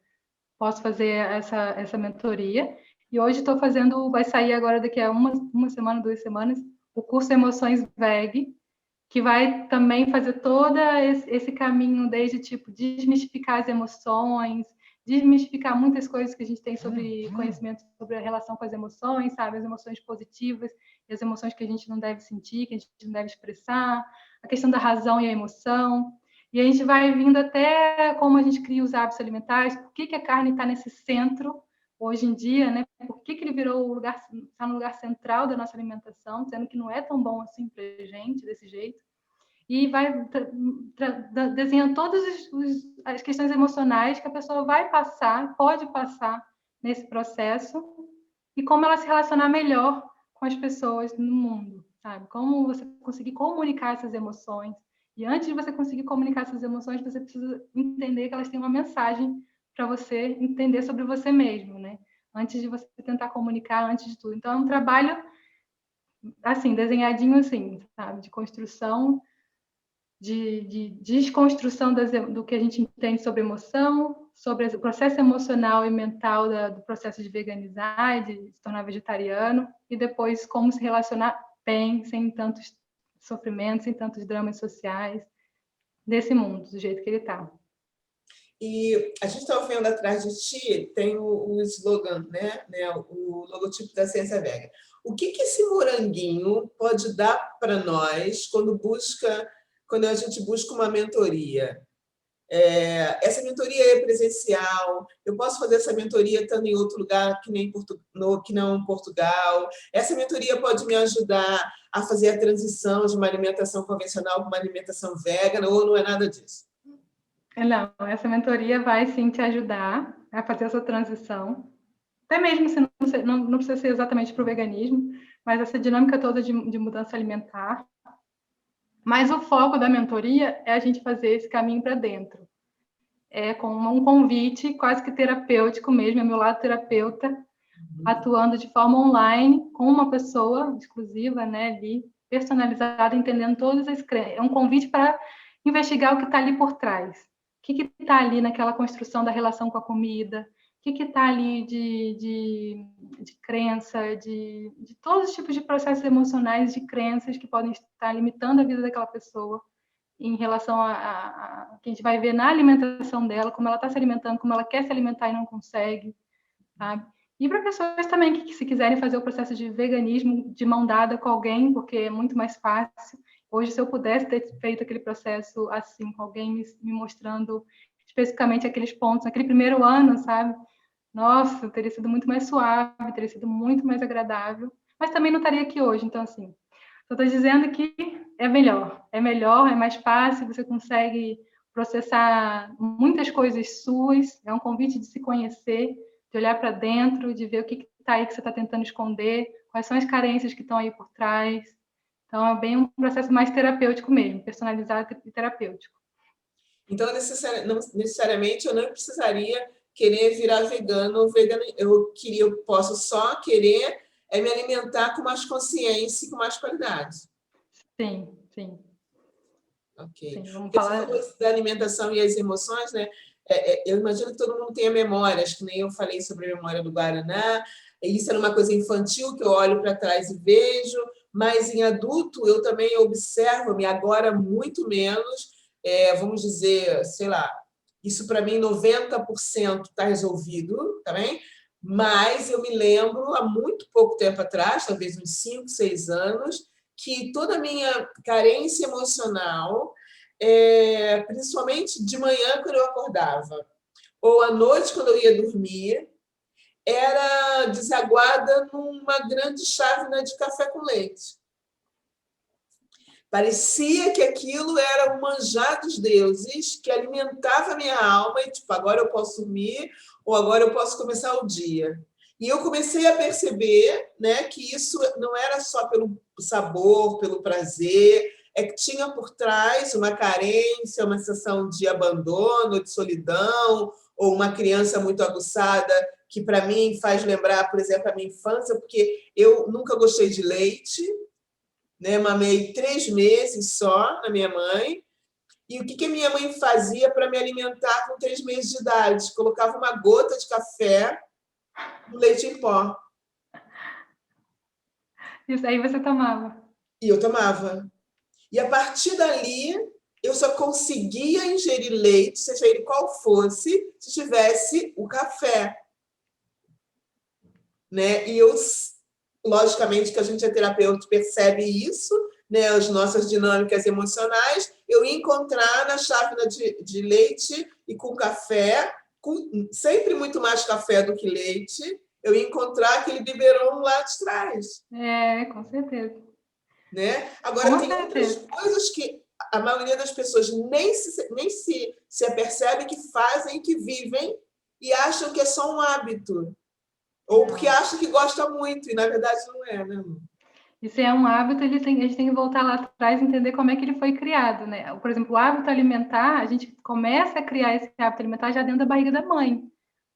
Posso fazer essa mentoria. E hoje estou fazendo, vai sair agora daqui a uma semana, 2 semanas, o curso Emoções Veg, que vai também fazer todo esse caminho desde, tipo, desmistificar as emoções, desmistificar muitas coisas que a gente tem sobre conhecimento sobre a relação com as emoções, sabe? As emoções positivas e as emoções que a gente não deve sentir, que a gente não deve expressar, a questão da razão e a emoção. E a gente vai vindo até como a gente cria os hábitos alimentares, por que a carne está nesse centro hoje em dia, né? Por que ele virou está no lugar central da nossa alimentação, sendo que não é tão bom assim para a gente, desse jeito. E vai desenhando todas as questões emocionais que a pessoa vai passar, pode passar nesse processo, e como ela se relacionar melhor com as pessoas no mundo, sabe? Como você conseguir comunicar essas emoções. E antes de você conseguir comunicar essas emoções, você precisa entender que elas têm uma mensagem para você entender sobre você mesmo, né? Antes de você tentar comunicar, antes de tudo. Então, é um trabalho, assim, desenhadinho assim, sabe? De construção, de desconstrução do que a gente entende sobre emoção, sobre o processo emocional e mental do processo de veganizar, de se tornar vegetariano, e depois como se relacionar bem, sem tantos sofrimentos, sem tantos dramas sociais desse mundo, do jeito que ele está. E a gente está vendo atrás de ti, tem o slogan, né? O logotipo da Ciência Vega. O que esse moranguinho pode dar para nós quando a gente busca uma mentoria? Essa mentoria é presencial, eu posso fazer essa mentoria estando em outro lugar que não Portugal. Essa mentoria pode me ajudar a fazer a transição de uma alimentação convencional para uma alimentação vegana, ou não é nada disso? Não, essa mentoria vai sim te ajudar a fazer essa transição, até mesmo se não precisa ser exatamente para o veganismo, mas essa dinâmica toda de mudança alimentar. Mas o foco da mentoria é a gente fazer esse caminho para dentro. É com um convite quase que terapêutico mesmo, é meu lado terapeuta, atuando de forma online com uma pessoa exclusiva, né, ali, personalizada, entendendo todas as crenças. É um convite para investigar o que está ali por trás. O que está ali naquela construção da relação com a comida, o que está ali de crença, de todos os tipos de processos emocionais, de crenças que podem estar limitando a vida daquela pessoa em relação a que a gente vai ver na alimentação dela, como ela está se alimentando, como ela quer se alimentar e não consegue, sabe? E para pessoas também que se quiserem fazer o processo de veganismo de mão dada com alguém, porque é muito mais fácil. Hoje, se eu pudesse ter feito aquele processo assim, com alguém me mostrando especificamente aqueles pontos, naquele primeiro ano, sabe? Nossa, teria sido muito mais suave, teria sido muito mais agradável, mas também não estaria aqui hoje. Então, assim, eu estou dizendo que é melhor, é mais fácil, você consegue processar muitas coisas suas, é um convite de se conhecer, de olhar para dentro, de ver o que está aí que você está tentando esconder, quais são as carências que estão aí por trás. Então, é bem um processo mais terapêutico mesmo, personalizado e terapêutico. Então, não necessariamente, eu não precisaria querer virar vegano ou vegana. Eu posso só querer me alimentar com mais consciência e com mais qualidade. Sim, sim. Ok. Sim, vamos Você falar falou da alimentação e as emoções, né? Eu imagino que todo mundo tenha memórias, que nem eu falei sobre a memória do Guaraná. Isso era uma coisa infantil que eu olho para trás e vejo, mas em adulto eu também observo-me agora muito menos, vamos dizer, sei lá, isso para mim 90% está resolvido, tá bem? Mas eu me lembro, há muito pouco tempo atrás, talvez uns 5, 6 anos, que toda a minha carência emocional, principalmente de manhã, quando eu acordava, ou à noite, quando eu ia dormir, era desaguada numa grande chávena de café com leite. Parecia que aquilo era o manjar dos deuses que alimentava a minha alma e, tipo, agora eu posso dormir ou agora eu posso começar o dia. E eu comecei a perceber, né, que isso não era só pelo sabor, pelo prazer, é que tinha por trás uma carência, uma sensação de abandono, de solidão, ou uma criança muito aguçada, que para mim faz lembrar, por exemplo, a minha infância, porque eu nunca gostei de leite, né? Mamei 3 meses só na minha mãe. E o que a minha mãe fazia para me alimentar com 3 meses de idade? Colocava uma gota de café no leite em pó. Isso aí você tomava. E eu tomava. E a partir dali, eu só conseguia ingerir leite, seja ele qual fosse, se tivesse o café. Né? E eu, logicamente, que a gente é terapeuta, percebe isso, né? As nossas dinâmicas emocionais, eu ia encontrar na chávena de leite e com café, com sempre muito mais café do que leite, eu ia encontrar aquele biberon lá de trás. Com certeza. Né? Agora, com tem certeza. outras coisas que a maioria das pessoas nem se apercebe que fazem, que vivem, e acham que é só um hábito. Ou porque acha que gosta muito, e na verdade não é, né? E se é um hábito, a gente tem que voltar lá atrás e entender como é que ele foi criado, né? Por exemplo, o hábito alimentar, a gente começa a criar esse hábito alimentar já dentro da barriga da mãe.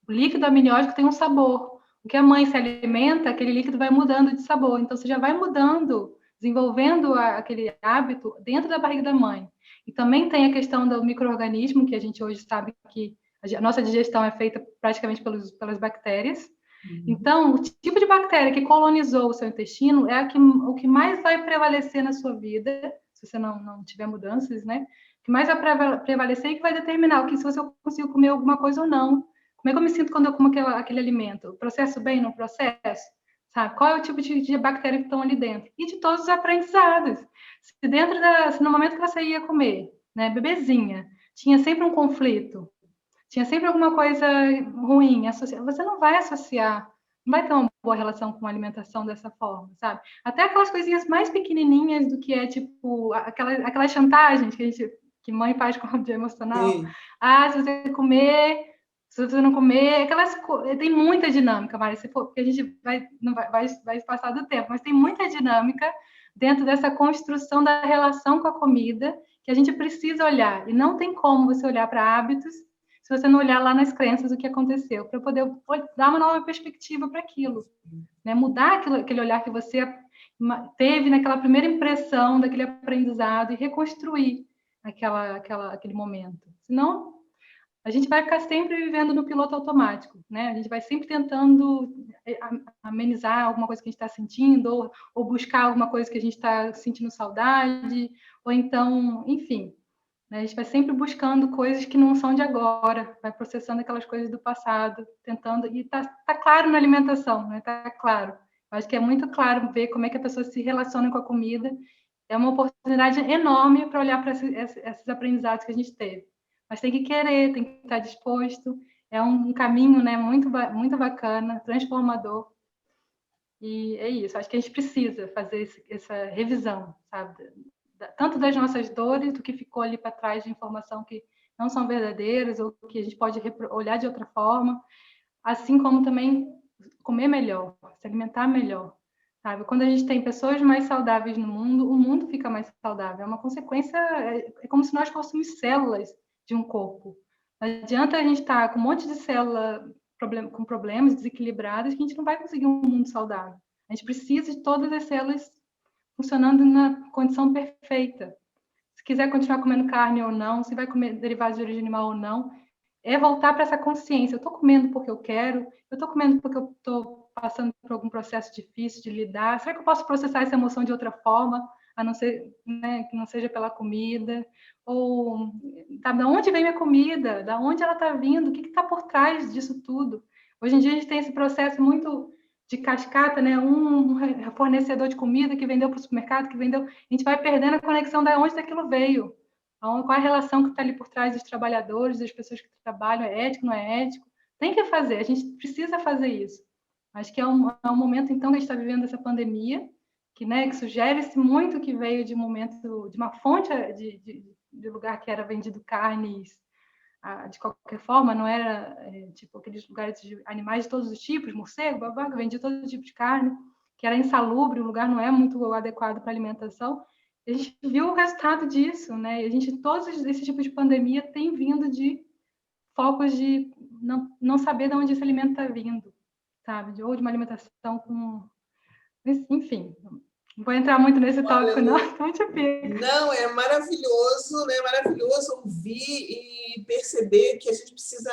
O líquido amniótico tem um sabor. O que a mãe se alimenta, aquele líquido vai mudando de sabor. Então, você já vai mudando, desenvolvendo aquele hábito dentro da barriga da mãe. E também tem a questão do micro-organismo, que a gente hoje sabe que a nossa digestão é feita praticamente pelas bactérias. Então, o tipo de bactéria que colonizou o seu intestino é o que mais vai prevalecer na sua vida, se você não tiver mudanças, né? O que mais vai prevalecer e que vai determinar se você consigo comer alguma coisa ou não. Como é que eu me sinto quando eu como aquele alimento? Eu processo bem no processo? Sabe? Qual é o tipo de bactéria que estão ali dentro? E de todos os aprendizados. Se no momento que você ia comer, né, bebezinha, tinha sempre um conflito, tinha sempre alguma coisa ruim, você não vai associar, não vai ter uma boa relação com a alimentação dessa forma, sabe? Até aquelas coisinhas mais pequenininhas do que é, tipo, aquelas chantagens que mãe faz com o emocional. Sim. Se você não comer, tem muita dinâmica, Maria, porque a gente não vai passar do tempo, mas tem muita dinâmica dentro dessa construção da relação com a comida que a gente precisa olhar, e não tem como você olhar para hábitos se você não olhar lá nas crenças o que aconteceu, para poder dar uma nova perspectiva para aquilo, né? Mudar aquele olhar que você teve naquela primeira impressão daquele aprendizado e reconstruir aquele momento. Senão, a gente vai ficar sempre vivendo no piloto automático, né? A gente vai sempre tentando amenizar alguma coisa que a gente está sentindo, ou buscar alguma coisa que a gente está sentindo saudade, ou então, enfim, né? A gente vai sempre buscando coisas que não são de agora, vai processando aquelas coisas do passado, tentando, e tá claro na alimentação, né? Tá claro. Eu acho que é muito claro ver como é que a pessoa se relaciona com a comida. É uma oportunidade enorme para olhar para esses aprendizados que a gente teve. Mas tem que querer, tem que estar disposto. É um caminho, né, muito, muito bacana, transformador. E é isso. Acho que a gente precisa fazer essa revisão, sabe? Tanto das nossas dores, do que ficou ali para trás de informação que não são verdadeiras ou que a gente pode olhar de outra forma, assim como também comer melhor, se alimentar melhor, sabe? Quando a gente tem pessoas mais saudáveis no mundo, o mundo fica mais saudável. É uma consequência, é como se nós fôssemos células de um corpo. Não adianta a gente estar com um monte de célula com problemas desequilibradas que a gente não vai conseguir um mundo saudável. A gente precisa de todas as células funcionando na condição perfeita. Se quiser continuar comendo carne ou não, se vai comer derivados de origem animal ou não, é voltar para essa consciência. Eu estou comendo porque eu quero, eu estou comendo porque eu estou passando por algum processo difícil de lidar. Será que eu posso processar essa emoção de outra forma, a não ser, né, que não seja pela comida? Ou tá, da onde vem minha comida? Da onde ela está vindo? O que está por trás disso tudo? Hoje em dia a gente tem esse processo muito de cascata, né? Um fornecedor de comida que vendeu para o supermercado, que vendeu. A gente vai perdendo a conexão de onde aquilo veio. Qual é a relação que está ali por trás dos trabalhadores, das pessoas que trabalham, é ético, não é ético? Tem que fazer, a gente precisa fazer isso. Acho que é um momento, então, que a gente está vivendo essa pandemia, que, né, que sugere-se muito que veio de um momento, de uma fonte de lugar que era vendido carnes de qualquer forma, não era tipo aqueles lugares de animais de todos os tipos, morcego, babaca, vendia todo tipo de carne, que era insalubre, o lugar não é muito adequado para alimentação. A gente viu o resultado disso, né? E a gente, todos esses tipos de pandemia tem vindo de focos de não saber de onde esse alimento está vindo, sabe? Ou de uma alimentação com... Enfim, não vou entrar muito nesse tópico, não. Não, é maravilhoso, né? Maravilhoso ouvir e perceber que a gente precisa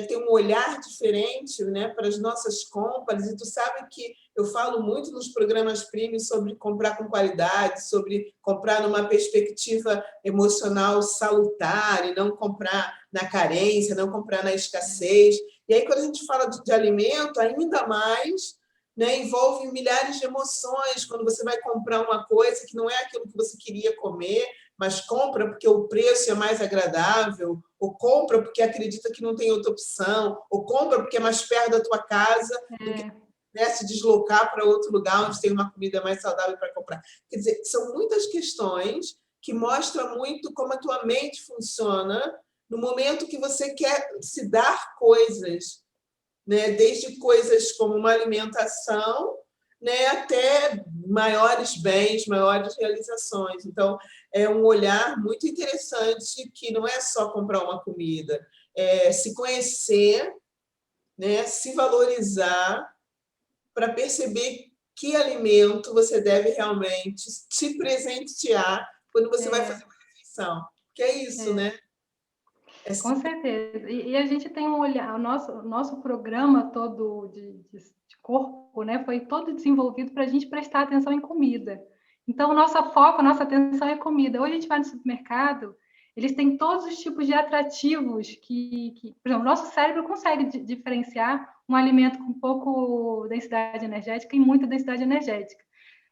ter um olhar diferente, né, para as nossas compras. E tu sabe que eu falo muito nos programas premium sobre comprar com qualidade, sobre comprar numa perspectiva emocional salutar e não comprar na carência, não comprar na escassez. E aí, quando a gente fala de alimento, ainda mais, né, envolve milhares de emoções quando você vai comprar uma coisa que não é aquilo que você queria comer, mas compra porque o preço é mais agradável, ou compra porque acredita que não tem outra opção, ou compra porque é mais perto da tua casa do que, né, se deslocar para outro lugar onde tem uma comida mais saudável para comprar. Quer dizer, são muitas questões que mostram muito como a tua mente funciona no momento que você quer se dar coisas, né? Desde coisas como uma alimentação, né, até maiores bens, maiores realizações. Então, é um olhar muito interessante que não é só comprar uma comida, é se conhecer, né, se valorizar para perceber que alimento você deve realmente te presentear quando você vai fazer uma refeição. Que é isso, né? Com certeza. E a gente tem um olhar, o nosso programa todo de corpo, né, foi todo desenvolvido para a gente prestar atenção em comida. Então, o nosso foco, a nossa atenção é comida. Hoje a gente vai no supermercado, eles têm todos os tipos de atrativos por exemplo, o nosso cérebro consegue diferenciar um alimento com pouco densidade energética e muita densidade energética.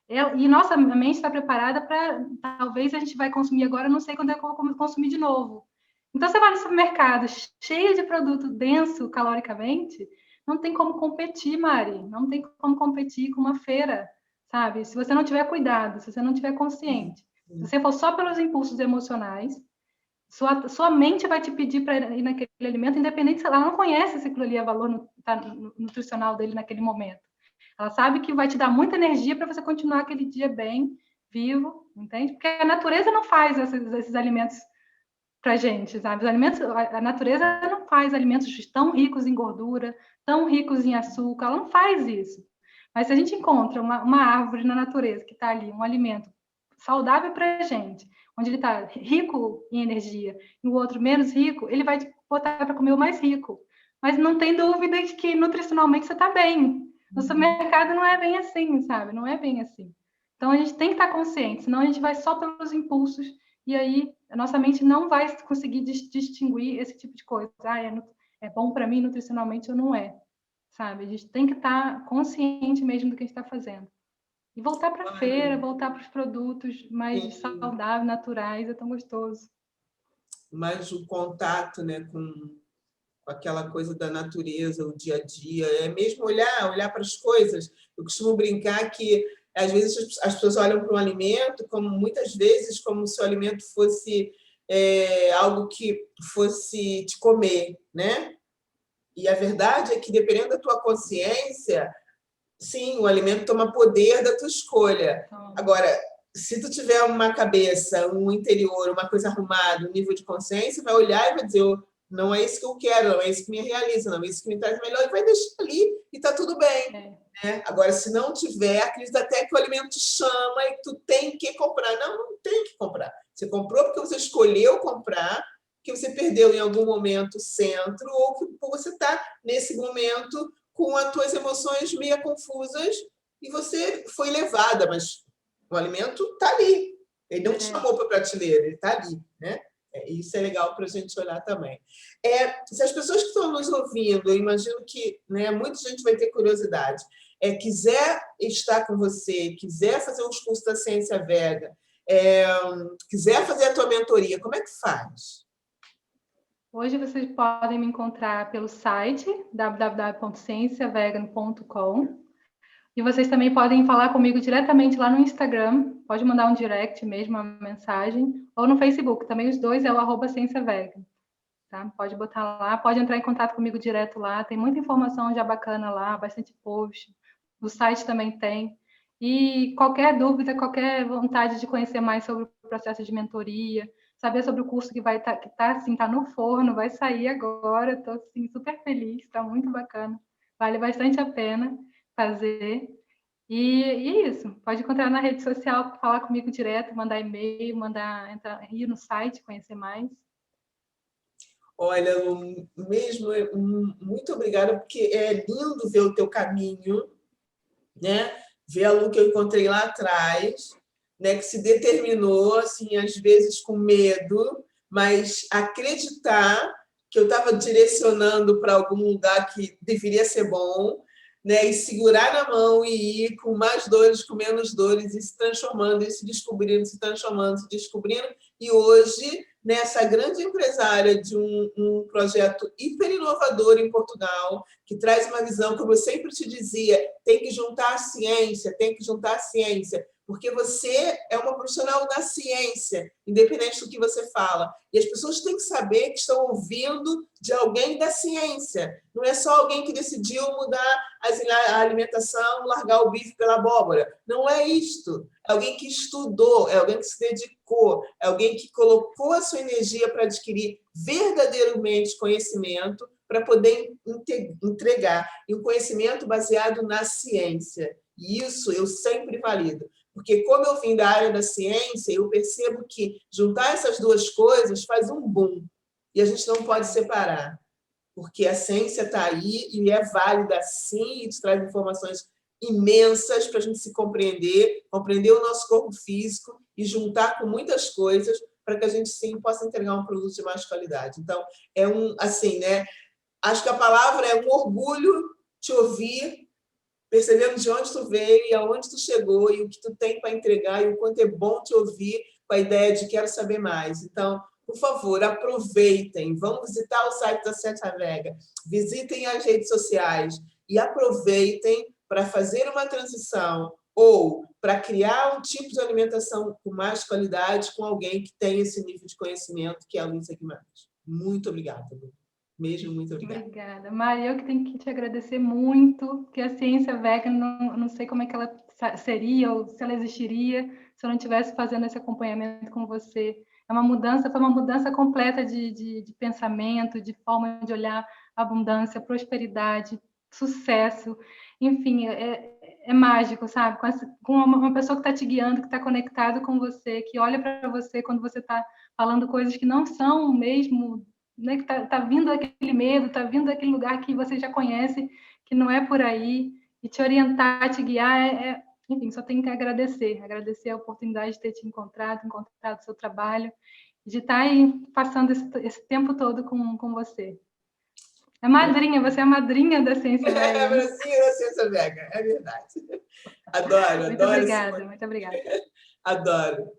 E nossa mente está preparada para, talvez a gente vai consumir agora, não sei quando eu vou consumir de novo. Então, você vai no supermercado cheio de produto denso caloricamente, não tem como competir, Mari. Não tem como competir com uma feira, sabe? Se você não tiver cuidado, se você não tiver consciente. Se você for só pelos impulsos emocionais, sua mente vai te pedir para ir naquele alimento, independente se ela não conhece se aquilo ali é valor nutricional dele naquele momento. Ela sabe que vai te dar muita energia para você continuar aquele dia bem, vivo, entende? Porque a natureza não faz esses alimentos para a gente, sabe? A natureza não faz alimentos tão ricos em gordura, tão ricos em açúcar, ela não faz isso. Mas se a gente encontra uma árvore na natureza que está ali, um alimento saudável para a gente, onde ele está rico em energia e o outro menos rico, ele vai te botar para comer o mais rico. Mas não tem dúvida de que nutricionalmente você está bem. No supermercado não é bem assim, sabe? Não é bem assim. Então a gente tem que estar consciente, senão a gente vai só pelos impulsos e aí a nossa mente não vai conseguir distinguir esse tipo de coisa. É bom para mim nutricionalmente ou não é, sabe? A gente tem que estar consciente mesmo do que a gente está fazendo. E voltar para a feira, voltar para os produtos mais saudáveis, naturais, é tão gostoso. Mas o contato, né, com aquela coisa da natureza, o dia a dia, é mesmo olhar para as coisas. Eu costumo brincar que, às vezes, as pessoas olham para um alimento, como muitas vezes, como se o alimento fosse algo que fosse te comer, né? E a verdade é que, dependendo da tua consciência, sim, o alimento toma poder da tua escolha. Agora, se tu tiver uma cabeça, um interior, uma coisa arrumada, um nível de consciência, vai olhar e vai dizer, não é isso que eu quero, não é isso que me realiza, não é isso que me traz melhor, e vai deixar ali e está tudo bem. Né? Agora, se não tiver, acredita até que o alimento te chama e tu tem que comprar. Não tem que comprar. Você comprou porque você escolheu comprar, que você perdeu em algum momento o centro, ou que você está, nesse momento, com as tuas emoções meio confusas e você foi levada, mas o alimento está ali. Ele não te chamou para a prateleira, ele está ali, né? Isso é legal para a gente olhar também. Se as pessoas que estão nos ouvindo, eu imagino que, né, muita gente vai ter curiosidade, quiser estar com você, quiser fazer os cursos da Ciência Vega, quiser fazer a tua mentoria, como é que faz? Hoje vocês podem me encontrar pelo site www.cienciavegan.com e vocês também podem falar comigo diretamente lá no Instagram, pode mandar um direct mesmo, uma mensagem, ou no Facebook, também os dois é o @cienciavegan, tá? Pode botar lá, pode entrar em contato comigo direto lá, tem muita informação já bacana lá, bastante post, no site também tem. E qualquer dúvida, qualquer vontade de conhecer mais sobre o processo de mentoria, saber sobre o curso que vai que tá no forno, vai sair agora, estou assim, super feliz, está muito bacana, vale bastante a pena fazer. E isso, pode encontrar na rede social, falar comigo direto, mandar e-mail, ir no site, conhecer mais. Olha, mesmo, muito obrigada, porque é lindo ver o teu caminho, né? Ver a Lu que eu encontrei lá atrás, né? Que se determinou, assim, às vezes com medo, mas acreditar que eu estava direcionando para algum lugar que deveria ser bom, né? E segurar na mão e ir com mais dores, com menos dores, e se transformando, e se descobrindo, se transformando, se descobrindo. E hoje, nessa grande empresária de um projeto hiper inovador em Portugal, que traz uma visão, como eu sempre te dizia, tem que juntar a ciência, porque você é uma profissional da ciência, independente do que você fala. E as pessoas têm que saber que estão ouvindo de alguém da ciência. Não é só alguém que decidiu mudar a alimentação, largar o bife pela abóbora. Não é isto. É alguém que estudou, é alguém que se dedicou, é alguém que colocou a sua energia para adquirir verdadeiramente conhecimento, para poder entregar. E um conhecimento baseado na ciência. E isso eu sempre valido. Porque, como eu vim da área da ciência, eu percebo que juntar essas duas coisas faz um boom. E a gente não pode separar. Porque a ciência está aí e é válida sim, e te traz informações imensas para a gente se compreender o nosso corpo físico e juntar com muitas coisas para que a gente sim possa entregar um produto de mais qualidade. Então, assim, né? Acho que a palavra é um orgulho te ouvir, percebendo de onde tu veio e aonde tu chegou e o que tu tem para entregar e o quanto é bom te ouvir com a ideia de quero saber mais. Então, por favor, aproveitem, vão visitar o site da Ciência Vega, visitem as redes sociais e aproveitem para fazer uma transição ou para criar um tipo de alimentação com mais qualidade com alguém que tem esse nível de conhecimento que é a Luísa Guimarães. Muito obrigada, Lu. Mesmo, muito obrigada. Obrigada. Maria, eu que tenho que te agradecer muito, porque a ciência vegan, não sei como é que ela seria, ou se ela existiria, se eu não estivesse fazendo esse acompanhamento com você. Foi uma mudança completa de pensamento, de forma de olhar abundância, prosperidade, sucesso, enfim, é mágico, sabe? Com uma pessoa que está te guiando, que está conectado com você, que olha para você quando você está falando coisas que não são mesmo, né, que tá vindo aquele medo, tá vindo daquele lugar que você já conhece, que não é por aí, e te orientar, te guiar, enfim, só tenho que agradecer a oportunidade de ter te encontrado o seu trabalho, de estar aí passando esse tempo todo com você. Você é a madrinha da Ciência Vega. É a madrinha da Ciência Vega, é verdade. Adoro. Muito obrigada, muito obrigada. Adoro.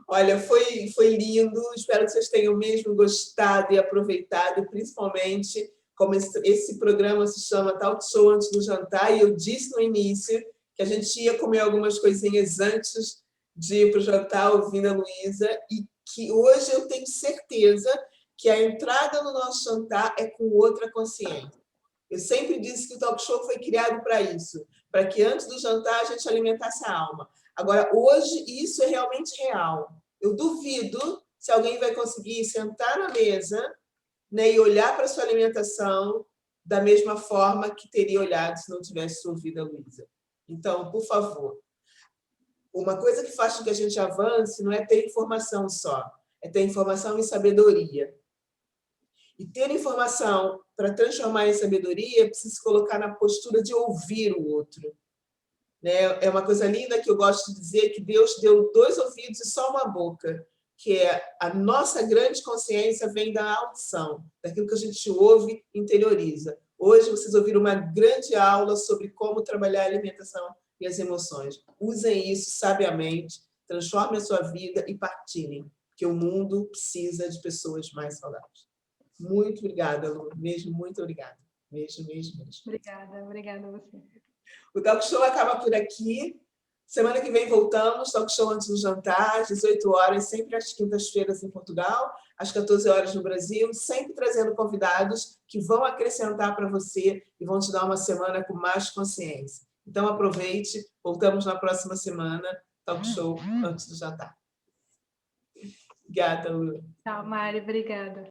Olha, foi lindo, espero que vocês tenham mesmo gostado e aproveitado, e principalmente, como esse programa se chama Talk Show Antes do Jantar, e eu disse no início que a gente ia comer algumas coisinhas antes de ir para o jantar, ouvindo a Luísa, e que hoje eu tenho certeza que a entrada no nosso jantar é com outra consciência. Eu sempre disse que o talk show foi criado para isso, para que antes do jantar a gente alimentasse a alma. Agora, hoje, isso é realmente real. Eu duvido se alguém vai conseguir sentar na mesa, né, e olhar para a sua alimentação da mesma forma que teria olhado se não tivesse ouvido a Luísa. Então, por favor, uma coisa que faz com que a gente avance não é ter informação só, é ter informação e sabedoria. E ter informação para transformar em sabedoria precisa se colocar na postura de ouvir o outro. Né? É uma coisa linda que eu gosto de dizer, que Deus deu 2 ouvidos e só uma boca, que é a nossa grande consciência vem da audição, daquilo que a gente ouve e interioriza. Hoje vocês ouviram uma grande aula sobre como trabalhar a alimentação e as emoções. Usem isso sabiamente, transformem a sua vida e partilhem, porque o mundo precisa de pessoas mais saudáveis. Muito obrigada, Lu. Mesmo, muito obrigada. Mesmo. Obrigada a você. O Talk Show acaba por aqui. Semana que vem voltamos, Talk Show antes do jantar, às 18 horas, sempre às quintas-feiras em Portugal, às 14 horas no Brasil, sempre trazendo convidados que vão acrescentar para você e vão te dar uma semana com mais consciência. Então, aproveite, voltamos na próxima semana, Talk Show antes do jantar. Obrigada, Lu. Tchau, Mari, obrigada.